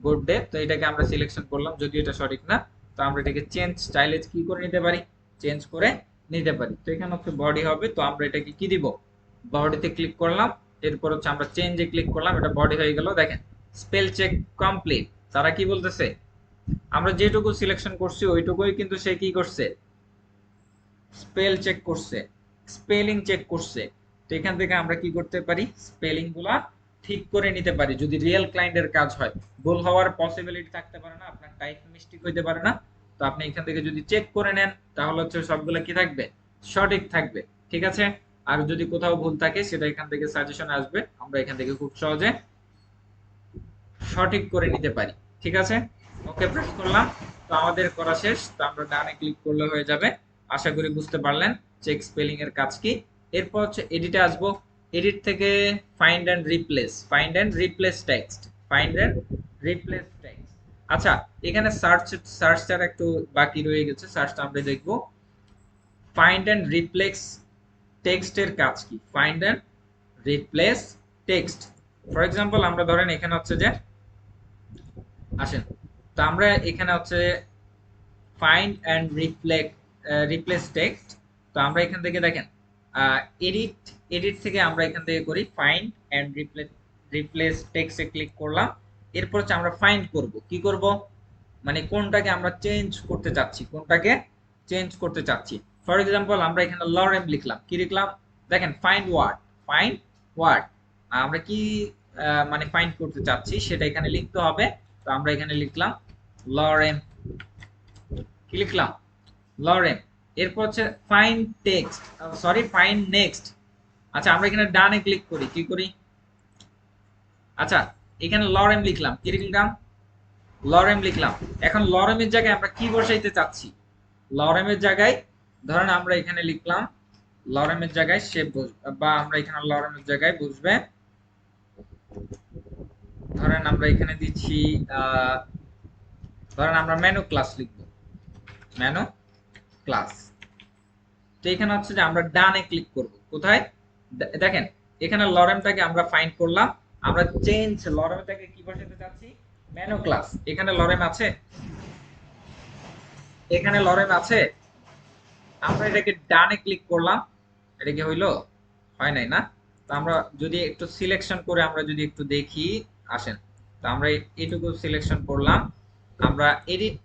গুড ডে, তো এটাকে আমরা সিলেকশন করলাম, যদি এটা সঠিক না, তো আমরা এটাকে চেঞ্জ চাইলে কি করে নিতে পারি, চেঞ্জ করে নিতে পারি। তো এখানে হচ্ছে বডি হবে, তো আমরা এটাকে কি দিব, বডিতে ক্লিক করলাম। এরপর হচ্ছে আমরা চেঞ্জে ক্লিক করলাম, এটা বডি হয়ে গেল। দেখেন স্পেল চেক কমপ্লিট, তারা কি বলতেছে, আমরা যেটুকু সিলেকশন করছি ওইটুকুই কিন্তু সে কি করছে, স্পেল চেক করছে, স্পেলিং চেক করছে। তো এখান থেকে আমরা কি করতে পারি, স্পেলিং গুলা ঠিক করে নিতে পারি, যদি রিয়েল ক্লায়েন্টের কাজ হয়। ভুল হওয়ার পসিবিলিটি থাকতে পারে না, আপনার টাইপ মিস্টেক হইতে পারে না। তো আপনি এখান থেকে যদি চেক করে নেন, তাহলে হচ্ছে সবগুলো কি থাকবে, সঠিক থাকবে, ঠিক আছে। আর যদি কোথাও ভুল থাকে, সেটা এখান থেকে সাজেশন আসবে, আমরা এখান থেকে খুব সহজে সঠিক করে নিতে পারি, ঠিক আছে। ওকে প্রেস করলাম, তো আমাদের করা শেষ, তো আমরা ডানে ক্লিক করলে হয়ে যাবে। আশা করি বুঝতে পারলেন চেক স্পেলিং এর কাজ কি। এরপর হচ্ছে এডিটে আসবো, এডিট থেকে find and replace, find and replace text, find and replace text. আচ্ছা, এখানে সার্চটা একটু বাকি রয়ে গেছে, সার্চটা আমরা দেখবো। ফাইন্ড এন্ড রিপ্লেস টেক্সটের কাজ কি, find and replace text. For example আমরা ধরেন এখানে হচ্ছে যে, আসেন, তো আমরা এখানে হচ্ছে ফাইন্ড এন্ড রিপ্লেস টেক্সট। তো আমরা এখান থেকে দেখেন এডিট, এডিট থেকে আমরা এখান থেকে করি ফাইন্ড এন্ড রিপ্লেস টেক্সটে ক্লিক করলাম। এরপর হচ্ছে আমরা ফাইন্ড করব, কি করব, মানে কোনটাকে আমরা চেঞ্জ করতে চাচ্ছি, কোনটাকে চেঞ্জ করতে চাচ্ছি। ফর এক্সাম্পল আমরা এখানে লরেম লিখলাম, কি লিখলাম দেখেন ফাইন্ড ওয়ার্ড, ফাইন্ড ওয়ার্ড আমরা কি মানে ফাইন্ড করতে চাচ্ছি সেটা এখানে লিখতে হবে। তো আমরা এখানে লিখলাম লরেম, কি লিখলাম লরেম। এরপর হচ্ছে find text, sorry find next. আচ্ছা আমরা এখানে ডানে ক্লিক করি, কি করি, আচ্ছা এখানে লরেম লিখলাম, কি লিখলাম লরেম লিখলাম। এখন লরেমের জায়গায় আমরা কি বসাইতে চাচ্ছি, লরেমের জায়গায় ধরেন আমরা এখানে লিখলাম লরেমের জায়গায় সে বা আমরা এখানে লরেমের জায়গায় বুঝবে, ধরেন আমরা এখানে দিচ্ছি ধরেন আমরা মেনু ক্লাস লিখবো, মেনু ক্লাস। তো এখানে হচ্ছে যে আমরা ডানে ক্লিক করব, কোথায় দেখেন এখানে লরেমটাকে আমরা ফাইন্ড করলাম, আমরা চেঞ্জ লরেমটাকে কি বসাতে চাচ্ছি মেনু ক্লাস। এখানে লরেম আছে, এখানে লরেম আছে, আমরা এটাকে ডানে ক্লিক করলাম, এটা কি হইলো, হয় নাই না। তো আমরা যদি একটু সিলেকশন করে আমরা যদি একটু দেখি, আসেন তো আমরা এইটুকু সিলেকশন করলাম, আমরা এডিট,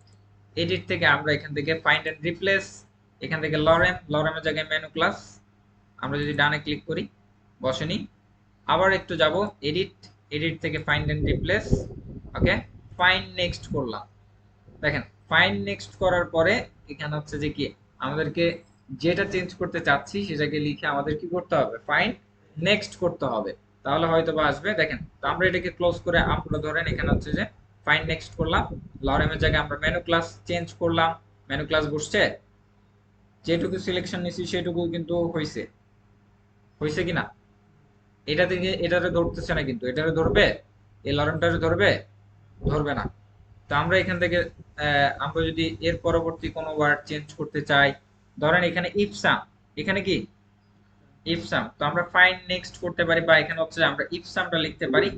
এডিট থেকে আমরা এখান থেকে ফাইন্ড এন্ড রিপ্লেস, এখান থেকে লরেম, লরেমের জায়গায় মেনু ক্লাস, আমরা যদি ডানে ক্লিক করি বসেনি, আবার একটু যাব এডিট, এডিট থেকে find and replace, okay find next করলাম। দেখেন ফাইন্ড নেক্সট করার পরে এখানে হচ্ছে যে কি আমাদেরকে যেটা চেঞ্জ করতে চাচ্ছি সেটাকে লিখে আমাদের কি করতে হবে ফাইন্ড নেক্সট করতে হবে, তাহলে হয়তো বা আসবে। দেখেন তো আমরা এটাকে ক্লোজ করে আমরা ধরেন এখানে হচ্ছে যে ফাইন্ড নেক্সট করলাম, লরেমের জায়গায় আমরা মেনু ক্লাস চেঞ্জ করলাম, মেনু ক্লাস বসছে, যেটুকু সিলেকশন নিছি সেটুকু কিন্তু হইছে, হইছে কিনা, এটা থেকে এটারে ধরতেছে না, কিন্তু এটারে ধরবে, এই লরেমটারে ধরবে, ধরবে না। তো আমরা এখান থেকে আমরা যদি এর পরবর্তী কোনো ওয়ার্ড চেঞ্জ করতে চাই, ধরেন এখানে ইফসাম, এখানে কি ইফসাম, তো আমরা ফাইন্ড নেক্সট করতে পারি, বা এখানে হচ্ছে আমরা ইফসামটা লিখতে পারি,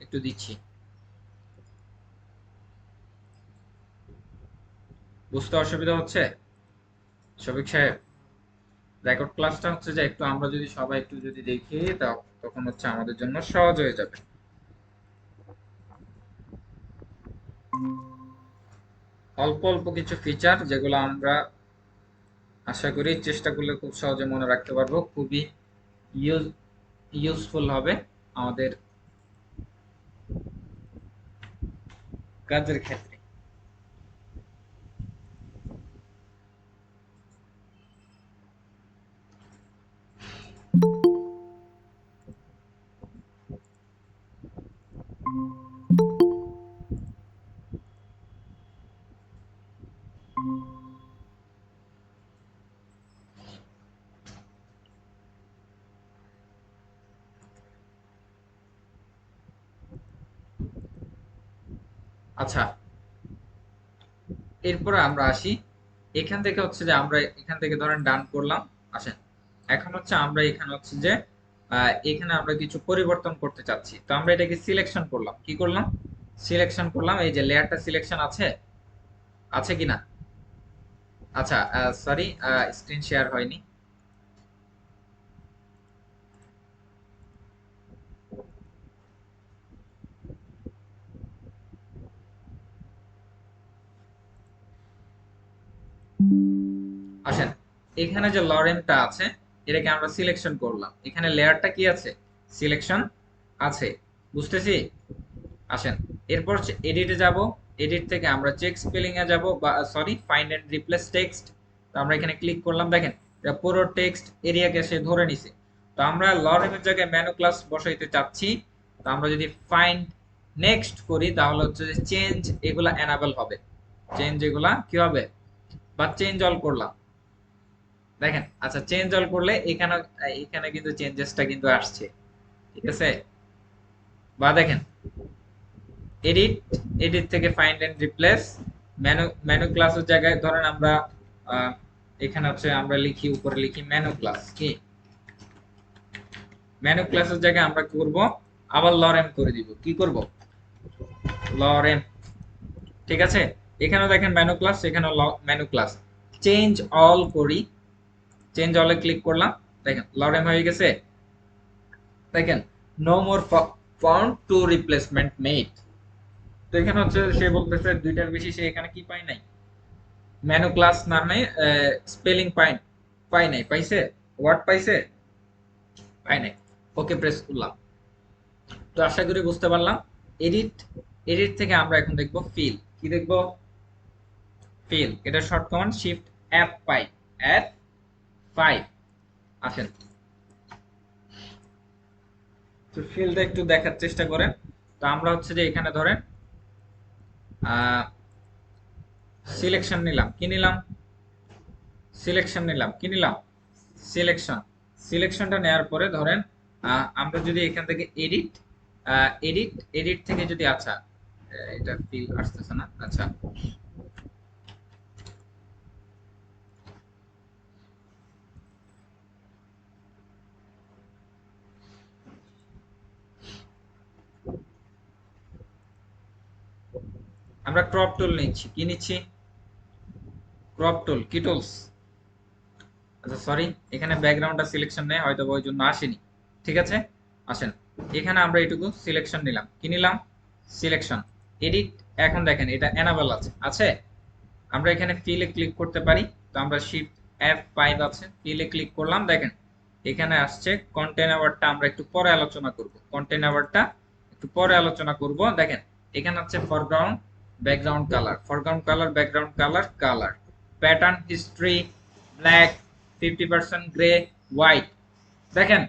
একটু দিচ্ছি, বুঝতে অসুবিধা হচ্ছে শফিক সাহেব? রেকর্ড ক্লাসটা হচ্ছে যে একটু আমরা যদি সবাই একটু যদি দেখি তখন হচ্ছে আমাদের জন্য সহজ হয়ে যাবে। অল্প অল্প কিছু ফিচার যেগুলো আমরা আশা করি চেষ্টা করলে খুব সহজে মনে রাখতে পারবো, খুবই ইউজফুল হবে আমাদের কাজের ক্ষেত্রে। আচ্ছা এরপরে আমরা আসি, এখান থেকে হচ্ছে যে আমরা এখান থেকে ধরেন ডান করলাম, আসেন এখন হচ্ছে আমরা এখানে হচ্ছে যে এখানে আমরা কিছু পরিবর্তন করতে চাচ্ছি, তো আমরা এটাকে সিলেকশন করলাম, কি করলাম সিলেকশন করলাম, এই যে লেয়ারটা সিলেকশন আছে, আছে কিনা, আচ্ছা সরি স্ক্রিন শেয়ার হয়নি, আসেন এখানে যে লরেমটা আছে এটাকে আমরা সিলেকশন করলাম, এখানে লেয়ারটা কি আছে সিলেকশন আছে, বুঝতেছি। আসেন এরপর এডিটে যাব, এডিট থেকে আমরা চেক স্পেলিং এ যাব, বা sorry find and replace text, তো আমরা এখানে ক্লিক করলাম, দেখেন এটা পুরো টেক্সট এরিয়াকে সে ধরে নিছে। তো আমরা লরেমের জায়গায় মেনু ক্লাস বসাইতে চাচ্ছি, তো আমরা যদি ফাইন্ড নেক্সট করি তাহলে হচ্ছে যে চেঞ্জ এগুলা এনাবল হবে, চেঞ্জ এগুলা কি হবে, বা চেঞ্জ অল করলাম, দেখেন আচ্ছা চেঞ্জ অল করলে এখানে এখানে কিন্তু চেঞ্জেসটা কিন্তু আসছে, ঠিক আছে। বা দেখেন এডিট, এডিট থেকে ফাইন্ড এন্ড রিপ্লেস, মেনু ক্লাসের জায়গায় ধরেন আমরা এখানে হচ্ছে আমরা লিখি, উপরে লিখি মেনু ক্লাস, কি মেনু ক্লাসের জায়গায় আমরা কি করব আবার লরেম করে দিব, কি করব লরেম, ঠিক আছে। এখানেও দেখেন মেনু ক্লাস, এখানেও মেনু ক্লাস, চেঞ্জ অল করি, চেঞ্জ অলে ক্লিক করলাম, দেখেন লরেম হয়ে গেছে, দেখেন no more found to replacement made. তো এখানে হচ্ছে সে বলতেছে দুইটার বেশি সে এখানে কি পায় নাই, মেনু ক্লাস নামে স্পেলিং পায়, পাই নাই, পাইছে? ওয়ার্ড পাইছে? পাই নাই। ওকে প্রেস করলাম। তো আশা করি বুঝতে পারলাম। এডিট, এডিট থেকে আমরা এখন দেখব ফিল। কি দেখব? ফিল। এটা short command shift F5, F5। আসেন, তো ফিলটা একটু দেখার চেষ্টা করেন। তো আমরা হচ্ছে যে এখানে ধরেন সিলেকশন নিলাম, কি নিলাম? সিলেকশন নিলাম, কি নিলাম? সিলেকশন। সিলেকশনটা নেওয়ার পরে ধরেন আমরা যদি এখান থেকে এডিট, এডিট, এডিট থেকে যদি, আচ্ছা এটা ফিল আসতেছে না, আচ্ছা আমরা ক্রপ টুল নিচ্ছি, কি নিচ্ছি? ক্রপ টুল, কি টুলস? আচ্ছা সরি, এখানে ব্যাকগ্রাউন্ডটা সিলেকশন নেই, হয়তো ওই জন্য আসেনি। ঠিক আছে, আসেন এখানে আমরা এইটুকু সিলেকশন নিলাম, কি নিলাম? সিলেকশন। এডিট। এখন দেখেন এটা এনাবেল আছে, আছে। আমরা এখানে ফিলে ক্লিক করতে পারি। তো আমরা শিফট F5 আছে, ফিলে ক্লিক করলাম, দেখেন এখানে আসছে কন্টেন্ট আওয়ারটা আমরা একটু পরে আলোচনা করব। কন্টেন্ট আওয়ারটা একটু পরে আলোচনা করব। দেখেন এখানে আছে foreground, background colour, foreground colour, background colour, colour, pattern, history, black, 50% grey, white. দেখেন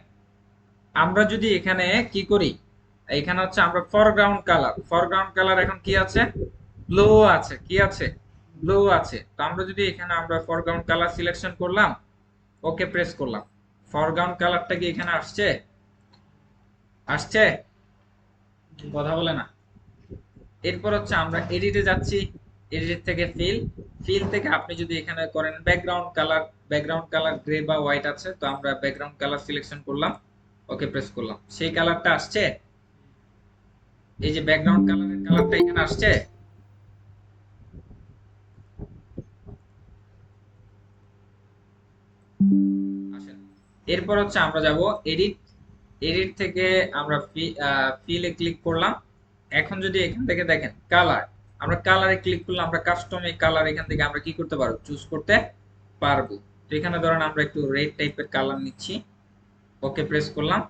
আমরা যদি এখানে কি করি, এখানে হচ্ছে আমরা ফরগ্রাউন্ড কালার, ফরগ্রাউন্ড কালার এখন কি আছে? ব্লু আছে, কি আছে? ব্লু আছে। তো আমরা যদি এখানে আমরা ফরগ্রাউন্ড কালার সিলেকশন করলাম, ওকে প্রেস করলাম, ফরগ্রাউন্ড কালারটা কি এখানে আসছে? আসছে? কথা বলে না। এরপর হচ্ছে আমরা এডিটে যাচ্ছি, এডিট থেকে ফিল, ফিল থেকে আপনি যদি এখানে করেন background colour, background colour grey বা হোয়াইট আছে, তো আমরা ব্যাকগ্রাউন্ড কালার সিলেকশন করলাম, ওকে প্রেস করলাম, সেই কালারটা আসছে। এই যে ব্যাকগ্রাউন্ড কালারের কালারটা এখানে আসছে। আসেন, এরপর হচ্ছে আমরা যাব এডিট, এডিট থেকে আমরা ফিলে ক্লিক করলাম। এখন যদি এখান থেকে দেখেন কালার, আমরা কালারে ক্লিক করলে আমরা কাস্টম এই কালার এখান থেকে আমরা কি করতে পারবো? চুজ করতে পারবো। তো এখানে ধরেন আমরা একটু রেড টাইপের কালার নিচ্ছি, ওকে প্রেস করলাম।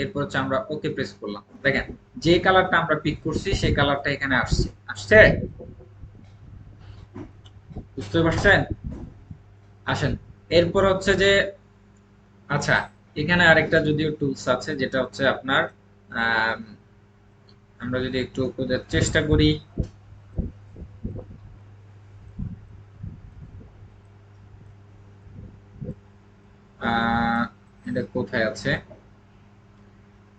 এরপর হচ্ছে আমরা ওকে প্রেস করলাম, দেখেন যে কালারটা আমরা পিক করছি সেই কালারটা এখানে আসছে। আসছে? বুঝতে পারছেন? আসেন, এরপর হচ্ছে যে, আচ্ছা এখানে আরেকটা যদিও টুলস আছে যেটা হচ্ছে আপনার আম, আমরা যদি একটু খোঁজার চেষ্টা করি, এটা কোথায় আছে?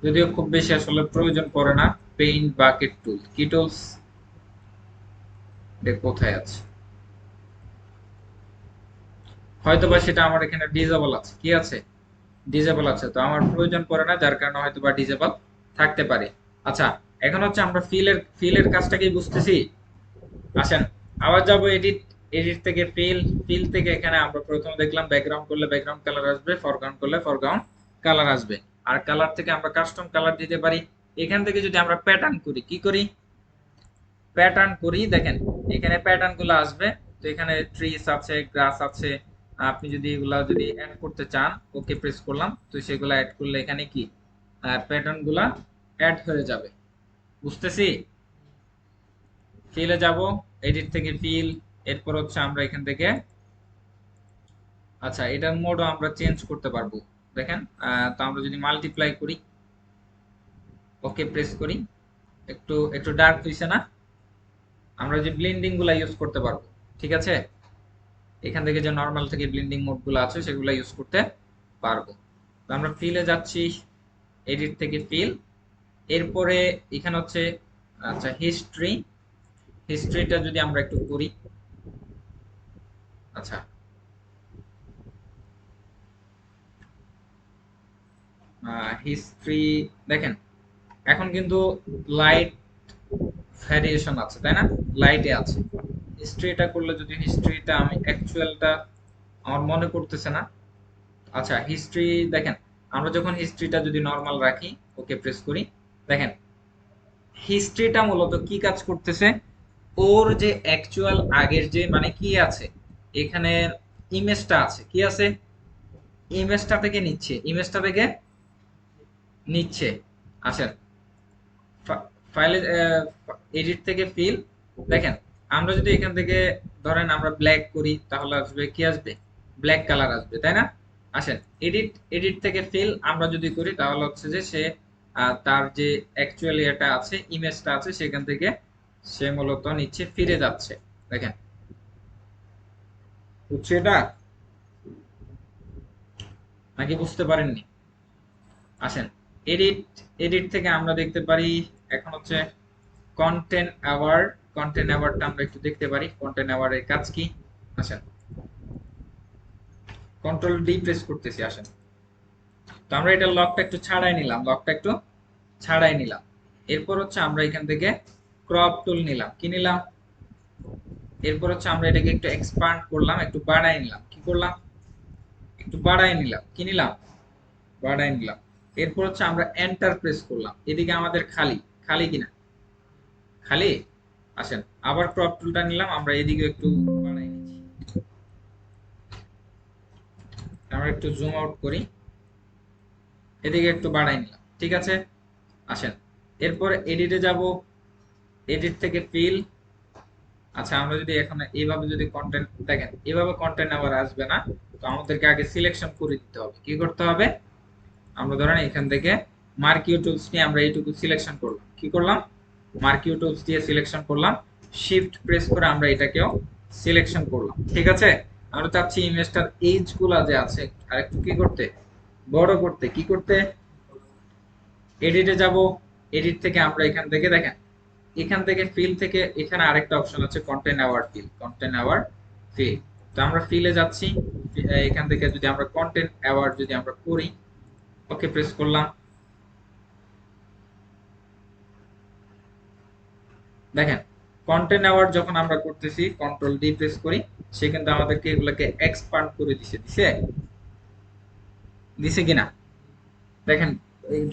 যদিও খুব বেশি আসলে প্রয়োজন পড়ে না। পেইন্ট বাকেট টুল, কি টুলস? এটা কোথায় আছে? হয়তোবা সেটা আমার এখানে ডিজেবল আছে, কি আছে? ডিজেবল আছে, তো আমার প্রয়োজন পড়ে না, যার কারণে হয়তোবা ডিজেবল থাকতে পারে। আচ্ছা, এখন হচ্ছে আমরা ফিলের কাজটা কি বুঝতেছি? আসেন আবার যাব এডিট, এডিট থেকে ফিল, ফিল থেকে এখানে আমরা প্রথমে দেখলাম ব্যাকগ্রাউন্ড করলে ব্যাকগ্রাউন্ড কালার আসবে, ফরগ্রাউন্ড করলে ফরগ্রাউন্ড কালার আসবে। আর কালার থেকে আমরা কাস্টম কালার দিতে পারি। এখান থেকে যদি আমরা প্যাটার্ন করি, কি করি? প্যাটার্ন করি, দেখেন এখানে প্যাটার্ন গুলো আসবে। তো এখানে ট্রিস আছে, গ্রাস আছে। আপনি যদি এগুলা যদি অ্যাড করতে চান, ওকে প্রেস করলাম, তো সেগুলো অ্যাড করলে এখানে কি প্যাটার্ন গুলা অ্যাড হয়ে যাবে। বুঝতেছি? ফিলে যাব, এডিট থেকে ফিল, এরপর হচ্ছে আমরা এখান থেকে, আচ্ছা এটার মোডও আমরা চেঞ্জ করতে পারবো। দেখেন তো আমরা যদি মাল্টিপ্লাই করি, ওকে প্রেস করি, একটু একটু ডার্ক হইছে না? আমরা যে ব্লেন্ডিং গুলা ইউজ করতে পারবো। ঠিক আছে, এখান থেকে যে নরমাল থেকে ব্লেন্ডিং মোড গুলো আছে সেগুলো ইউজ করতে পারবো। তো আমরা ফিলে যাচ্ছি, এডিট থেকে ফিল, এরপরে এখানে হচ্ছে, আচ্ছা হিস্ট্রি, হিস্ট্রিটা যদি আমরা একটু করি, আচ্ছা হিস্ট্রি, দেখেন এখন কিন্তু লাইট ভ্যারিয়েশন আছে, তাই না? লাইটে আছে। হিস্ট্রিটা করলে যদি, হিস্ট্রিটা আমি অ্যাকচুয়ালটা আমার মনে করতেছে না। আচ্ছা হিস্ট্রি, দেখেন আমরা যখন হিস্ট্রিটা যদি নরমাল রাখি, ওকে প্রেস করি, দেখেন হিস্ট্রিটা মূলত কি কাজ করতেছে? ওর যে অ্যাকচুয়াল আগের যে মানে কি আছে, এখানে ইমেজটা আছে, কি আছে? ইমেজটা থেকে নিচ্ছে, ইমেজটা থেকে নিচ্ছে। আসেন ফাইলে, এডিট থেকে ফিল, দেখেন আমরা যদি এখান থেকে ধরেন আমরা ব্ল্যাক করি তাহলে আসবে কি, আসবে ব্ল্যাক কালার আসবে, তাই না? আসেন এডিট, এডিট থেকে ফিল আমরা যদি করি তাহলে হচ্ছে যে সে তার যে অ্যাকচুয়ালি এটা আছে, ইমেজটা আছে, সেখান থেকে সে মূলত নিচে ফিরে যাচ্ছে। দেখেন বুঝছো এটা নাকি বুঝতে পারেননি? আসেন এডিট, এডিট থেকে আমরা দেখতে পারি এখন হচ্ছে কন্টেন্ট অ্যাওয়ার্ড। কন্টেন্ট অ্যাওয়ার্ডটা আমরা একটু দেখতে পারি, কন্টেন্ট অ্যাওয়ার্ডের কাজ কি। আসেন কন্ট্রোল ডি প্রেস করতেছি। আসেন তো আমরা এটা লকটা একটু ছাড়াই নিলাম, লকটা একটু ছাড়াই নিলাম। এরপর হচ্ছে আমরা এখান থেকে ক্রপ টুল নিলাম, কি নিলাম, এরপর হচ্ছে আমরা এটাকে একটু এক্সপান্ড করলাম, একটু বাড়াই নিলাম, কি করলাম, একটু বাড়াই নিলাম, কি নিলাম, বাড়াই নিলাম। এরপর হচ্ছে আমরা এন্টার প্রেস করলাম, এদিকে আমাদের খালি, খালি কিনা, খালি। আসেন আবার ক্রপ টুলটা নিলাম, আমরা এদিকে একটু বাড়াই নিচ্ছি, আমরা একটু জুম আউট করি, এদিকে একটু বাড়াই নিলাম, ঠিক আছে। আসেন এরপরে এডিটে যাব, এডিট থেকে ফিল। আচ্ছা আমরা যদি এখন এইভাবে যদি কন্টেন্ট দেখেন, এইভাবে কন্টেন্ট আবার আসবে না, তো আমাদেরকে আগে সিলেকশন করে দিতে হবে। কি করতে হবে, আমরা ধরেন এখান থেকে মার্কিও টুলস নিয়ে আমরা এইটুকু সিলেকশন করলাম, কি করলাম, মার্কিও টুলস দিয়ে সিলেকশন করলাম, শিফট প্রেস করে আমরা এটাকেও সিলেকশন করলাম, ঠিক আছে। আমরা চাচ্ছি ইমেজটার এজ গুলা যে আছে আর একটু কি করতে, বড় করতে, কি করতে, এডিটে যাব, এডিট থেকে আমরা এখান থেকে দেখেন, এখান থেকে ফিল থেকে এখানে আরেকটা অপশন আছে content aware fill, content aware fill. তো আমরা ফিলে যাচ্ছি, এখান থেকে যদি আমরা কন্টেন্ট অ্যাওয়ার্ড যদি আমরা করি, ওকে প্রেস করলাম, দেখেন কন্টেন্ট অ্যাওয়ার্ড যখন আমরা করতেছি কন্ট্রোল ডি প্রেস করি, সে কিন্তু আমাদেরকে এগুলোকে এক্সপান্ড করে দিছে, দিছে, দিছে কিনা দেখেন।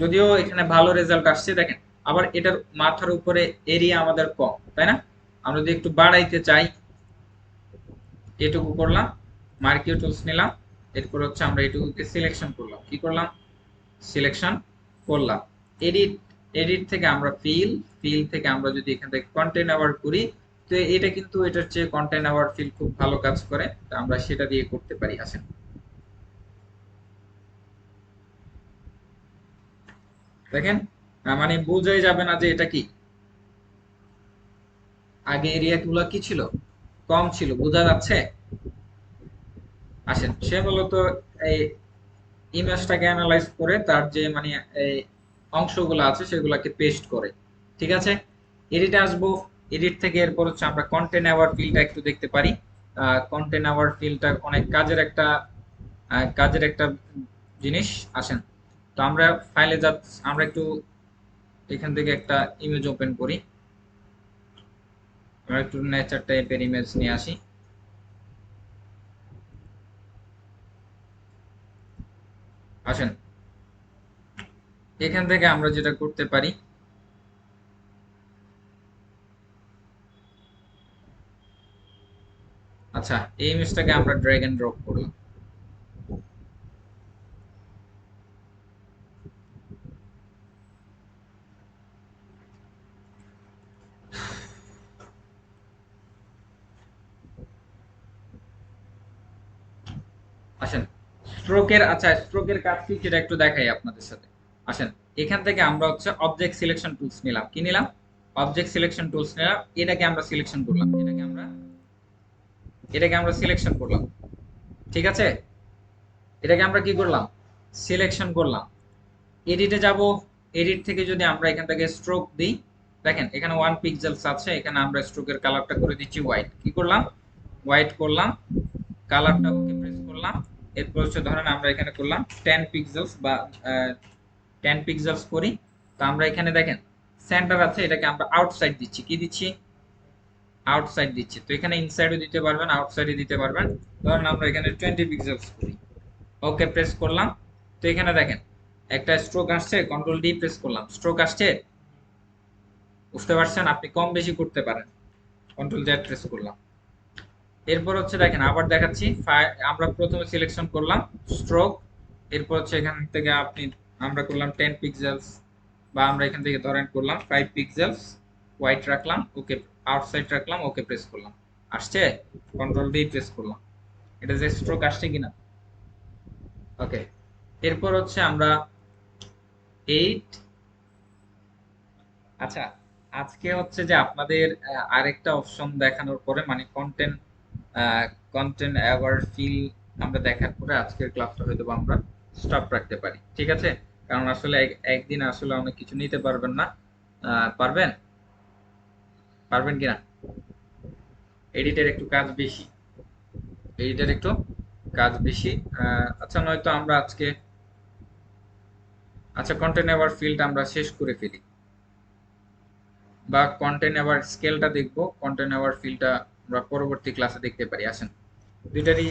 যদিও এখানে ভালো রেজাল্ট আসছে দেখেন, আবার এটার মাথার উপরে এরিয়া আমাদের কম, তাই না? আমরা যদি একটু বাড়াইতে চাই, এটুকু করলাম, মার্কিও টুলস নিলাম, এরপর হচ্ছে আমরা এটুকুকে সিলেকশন করলাম, কি করলাম, সিলেকশন করলাম। এডিট, এডিট থেকে আমরা ফিল, ফিল থেকে আমরা যদি এখান থেকে কন্টেন্ট অ্যাওয়ার্ড করি, তো এটা কিন্তু এটার চেয়ে কন্টেন্ট অ্যাওয়ার্ড ফিল খুব ভালো কাজ করে, তো আমরা সেটা দিয়ে করতে পারি। আসেন দেখেন, মানে বোঝাই যাবে না যে এটা কি, আগে এরিয়া গুলো কি ছিল, কম ছিল, বোঝা যাচ্ছে। আসেন সে মূলত এই ইমেজটাকে অ্যানালাইজ করে তার যে মানে এই অংশগুলো আছে সেগুলোকে পেস্ট করে, ঠিক আছে। এডিটে আসবো, এডিট থেকে এরপর হচ্ছে আমরা কন্টেন্ট অ্যাওয়ার্ড ফিল্ডটা একটু দেখতে পারি। কন্টেন্ট অ্যাওয়ার্ড ফিল্ডটা অনেক কাজের একটা, কাজের একটা জিনিস। আসেন তো আমরা ফাইলে যা, আমরা একটু এখান থেকে একটা ইমেজ ওপেন করি, আমরা একটু নেচার টাইপের ইমেজ নিয়ে আসি। আসেন এখান থেকে আমরা যেটা করতে পারি, আচ্ছা এই ইমেজটাকে আমরা ড্র্যাগ এন্ড ড্রপ করলাম। আসেন স্ট্রোকের, আচ্ছা স্ট্রোকের কাজ কি সেটা একটু দেখাই আপনাদের সাথে। আসেন এখান থেকে আমরা হচ্ছে অবজেক্ট সিলেকশন টুলস নিলাম, কি নিলাম, অবজেক্ট সিলেকশন টুলস নিলাম, এটাকে আমরা সিলেকশন করলাম, এটাকে আমরা সিলেকশন করলাম, ঠিক আছে। এটাকে আমরা কি করলাম, সিলেকশন করলাম। এডিটে যাব, এডিট থেকে যদি আমরা এখান থেকে স্ট্রোক দিই, দেখেন এখানে 1 পিক্সেলস আছে, এখানে আমরা স্ট্রোকের কালারটা করে দিচ্ছি হোয়াইট, কি করলাম, হোয়াইট করলাম, কালারটা ওকে প্রেস করলাম। এরপর হচ্ছে ধরেন আমরা এখানে করলাম 10 পিক্সেলস বা 10 পিক্সেলস করি। তো আমরা এখানে দেখেন সেন্টার আছে, এটাকে আমরা আউটসাইড দিচ্ছি, কি দিচ্ছি, আউটসাইড দিচ্ছি। তো এখানে ইনসাইডও দিতে পারবেন, আউটসাইডে দিতে পারবেন। ধরেন আমরা এখানে 20 পিক্সেলস করি, ওকে প্রেস করলাম। তো এখানে দেখেন একটা স্ট্রোক আসছে, কন্ট্রোল ডি প্রেস করলাম, স্ট্রোক আসছে, বুঝতে পারছেন, আপনি কম বেশি করতে পারেন, কন্ট্রোল জেড প্রেস করলাম। এরপর হচ্ছে দেখেন আবার দেখাচ্ছি, আমরা প্রথমে সিলেকশন করলাম স্ট্রোক, এরপর হচ্ছে এখান থেকে আমরা করলাম 10 পিক্সেলস, বা আমরা এখান থেকে ধরেন করলাম 5 পিক্সেলস, হোয়াইট রাখলাম, ওকে আউটসাইড রাখলাম, ওকে প্রেস করলাম, আসছে, কন্ট্রোল ডি প্রেস করলাম, এটা যে স্ট্রোক আসছে কিনা, ওকে। এরপর হচ্ছে আমরা 8, আচ্ছা, আজকে হচ্ছে যে আপনাদের আরেকটা অপশন দেখানোর পরে মানে কন্টেন্ট কন্টেন্ট অ্যাওয়ার্ড ফিল আমরা দেখার পরে আজকের ক্লাসটা হয়তো বা আমরা স্টপ রাখতে পারি, ঠিক আছে? কারণ আসলে একদিন আসলে অনেক কিছু নিতে পারবেন না। পারবেন? পারবেন কিনা? এডিটের একটু কাজ বেশি, এডিটের একটু কাজ বেশি। আচ্ছা, নয়তো আমরা আজকে, আচ্ছা, কন্টেন্ট অ্যাওয়ার্ড ফিল্ড আমরা শেষ করে ফেলি, বা কন্টেন্ট অ্যাওয়ার্ড স্কেলটা দেখবো, কন্টেন্ট অ্যাওয়ার্ড ফিল্ডটা আমরা পরবর্তী ক্লাসে দেখতে পারি। আসেন, দুইটারই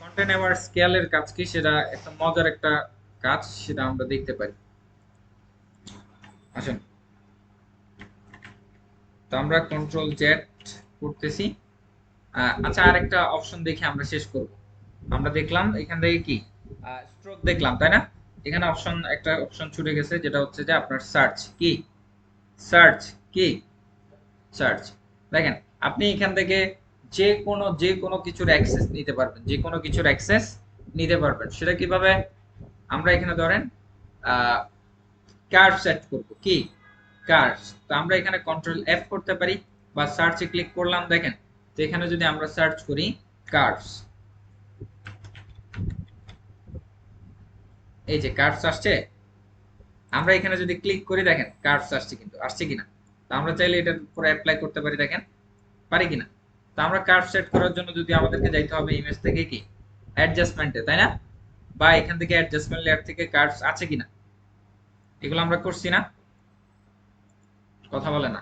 কন্টেন্ট অ্যাওয়ার্ড স্কেলের কাজ কি, সেটা একটা মজার একটা কাজ, সেটা আমরা দেখতে পারি। আসেন, তো আমরা কন্ট্রোল জেড করতেছি। আচ্ছা, আরেকটা অপশন দেখে আমরা শেষ করব। আমরা দেখলাম এখান থেকে কি স্ট্রোক দেখলাম, তাই না? এখানে একটা অপশন ছুটে গেছে, যেটা হচ্ছে যে আপনার সার্চ কি, সার্চ কি, সার্চ। দেখেন, আপনি এখান থেকে যে কোনো কিছুর অ্যাক্সেস নিতে পারবেন, যে কোনো কিছুর অ্যাক্সেস নিতে পারবেন। সেটা কিভাবে? আমরা এখানে ধরেন কার্ভ সেট করব, কি কার্ভ, তো আমরা এখানে কন্ট্রোল এফ করতে পারি, বা সার্চে ক্লিক করলাম। দেখেন, তো এখানে যদি আমরা সার্চ করি কার্ভস, এই যে কার্ভস আসছে, আমরা এখানে যদি ক্লিক করি, দেখেন কার্ভস আসছে, কিন্তু আসছে কিনা? তো আমরা চাইলে এটার উপর অ্যাপ্লাই করতে পারি, দেখেন পারি কিনা? তো আমরা কার্ভ সেট করার জন্য যদি আমাদেরকে যাইতে হবে ইমেজ থেকে কি অ্যাডজাস্টমেন্টে, তাই না? বা এখান থেকে অ্যাডজাস্টমেন্ট লেয়ার থেকে কার্ভস আছে কিনা, এগুলো আমরা করছি না, কথা বলে না।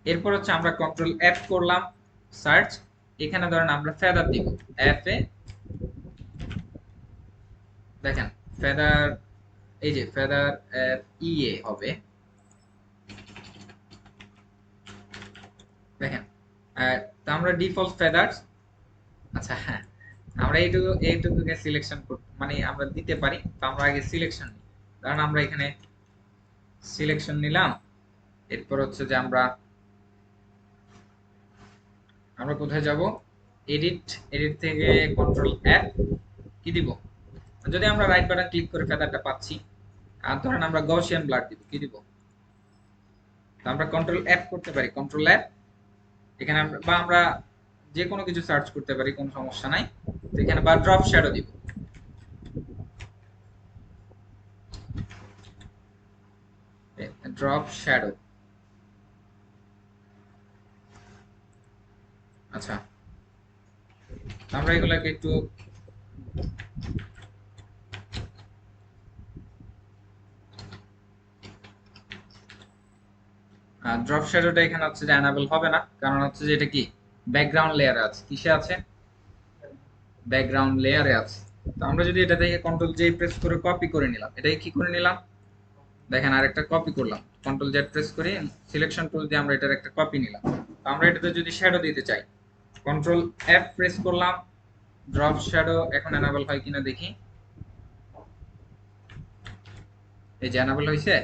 এরপর হচ্ছে আমরা কন্ট্রোল এফ করলাম, সার্চ, এখানে ধরেন আমরা ফেদার দিব, এফ এ, দেখেন ফেদার, এই যে ফেদার ই এ হবে, দেখেন। তো আমরা ডিফল্ট ফেদার, আচ্ছা হ্যাঁ, আমরা এইটুকুকে সিলেকশন মানে আমরা দিতে পারি। তো আমরা আগে সিলেকশন নিই, কারণ আমরা এখানে সিলেকশন নিলাম। এরপর হচ্ছে যে আমরা আমরা কোথায় যাব, এডিট, এডিট থেকে কন্ট্রোল এফ, কি দিব, যদি আমরা রাইট বাটন ক্লিক করে ফেদারটা পাচ্ছি, আর ধরেন আমরা গaussian ব্লার দিব, কি দিব, তো আমরা কন্ট্রোল এফ করতে পারি, কন্ট্রোল এফ, এখানে বা আমরা যে কোনো কিছু সার্চ করতে পারি, কোনো সমস্যা নাই। তো এখানে বা ড্রপ শ্যাডো দিব, ড্রপ শ্যাডো, আচ্ছা, আমরা এগুলাকে একটু ড্রপ শ্যাডোটা এখানে হচ্ছে যে অ্যানাবল হবে না, কারণ হচ্ছে যে এটা কি ব্যাকগ্রাউন্ড লেয়ারে আছে, কিসে আছে, ব্যাকগ্রাউন্ড লেয়ারে আছে। তো আমরা যদি এটা থেকে কন্ট্রোল জে প্রেস করে কপি করে নিলাম, এটাকে কি করে নিলাম, দেখেন আরেকটা কপি করলাম, কন্ট্রোল জেড প্রেস করে সিলেকশন টুল দিয়ে আমরা এটার একটা কপি নিলাম। তো আমরা এটাতে যদি শ্যাডো দিতে চাই, কন্ট্রোল এফ প্রেস করলাম, ড্রপ শ্যাডো এখন এনাবল হয় কিনা দেখি, এই যে এনাবল হয়েছে।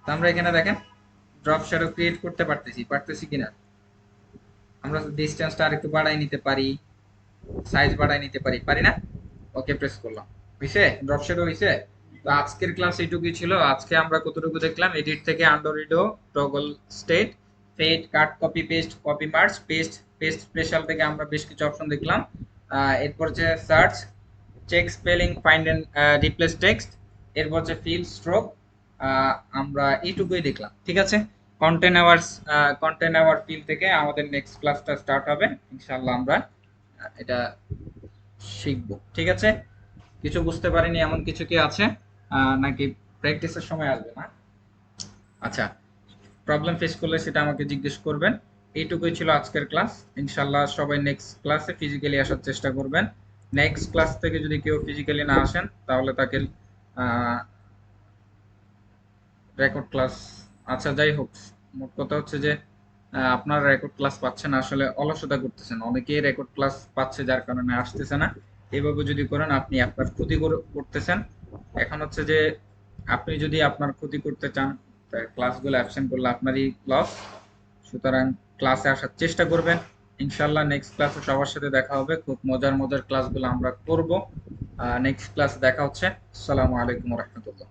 তো আমরা এখানে দেখেন ড্রপ শ্যাডো ক্রিয়েট করতে পারতেছি কিনা, আমরা ডিসটেন্সটা আরেকটু বাড়াই নিতে পারি, সাইজ বাড়াই নিতে পারি, পারি না? ওকে প্রেস করলাম, হইছে, ড্রপ শ্যাডো হইছে। তো আজকের ক্লাস এইটুকুই ছিল। আজকে আমরা কতটুকু দেখলাম, এডিট থেকে undo redo, toggle state, fade, cut, copy paste, copy merge, paste, paste special থেকে আমরা বেশ কিছু অপশন দেখলাম। এরপর যে search, check spelling, find and replace text, এরপর যে ফিল, স্ট্রোক, আমরা এইটুকুই দেখলাম, ঠিক আছে? Content aware, content aware fill থেকে আমাদের নেক্সট ক্লাসটা স্টার্ট হবে, ইনশাআল্লাহ আমরা এটা শিখবো, ঠিক আছে? কিছু বুঝতে পারিনি এমন কিছু কি আছে, নাকি প্র্যাকটিসের সময় আসবে না? আচ্ছা, প্রবলেম ফেস করলে সেটা আমাকে জিজ্ঞেস করবেন। এইটুকুই ছিল আজকের ক্লাস। ইনশাল্লাহ সবাই নেক্সট ক্লাসে ফিজিক্যালি আসার চেষ্টা করবেন। নেক্সট ক্লাস থেকে যদি কেউ ফিজিক্যালি না আসেন, তাহলে তাকে রেকর্ড ক্লাস, আচ্ছা যাই হোক, মোট কথা হচ্ছে যে আপনারা রেকর্ড ক্লাস পাচ্ছেন, আসলে অলসতা করতেছেন, অনেকেই রেকর্ড ক্লাস পাচ্ছে যার কারণে আসতেছে না। এভাবে যদি করেন আপনি আপনার ক্ষতি করতেছেন। এখন হচ্ছে যে আপনি যদি আপনার ক্ষতি করতে চান, ক্লাসগুলো অ্যাবসেন্ট করলে আপনারই লস। সুতরাং ক্লাসে আসার চেষ্টা করবেন। ইনশাল্লাহ নেক্সট ক্লাসে সবার সাথে দেখা হবে, খুব মজার মজার ক্লাসগুলো আমরা করব। নেক্সট ক্লাসে দেখা হচ্ছে। আসসালামু আলাইকুম রহমতুল্লাহ।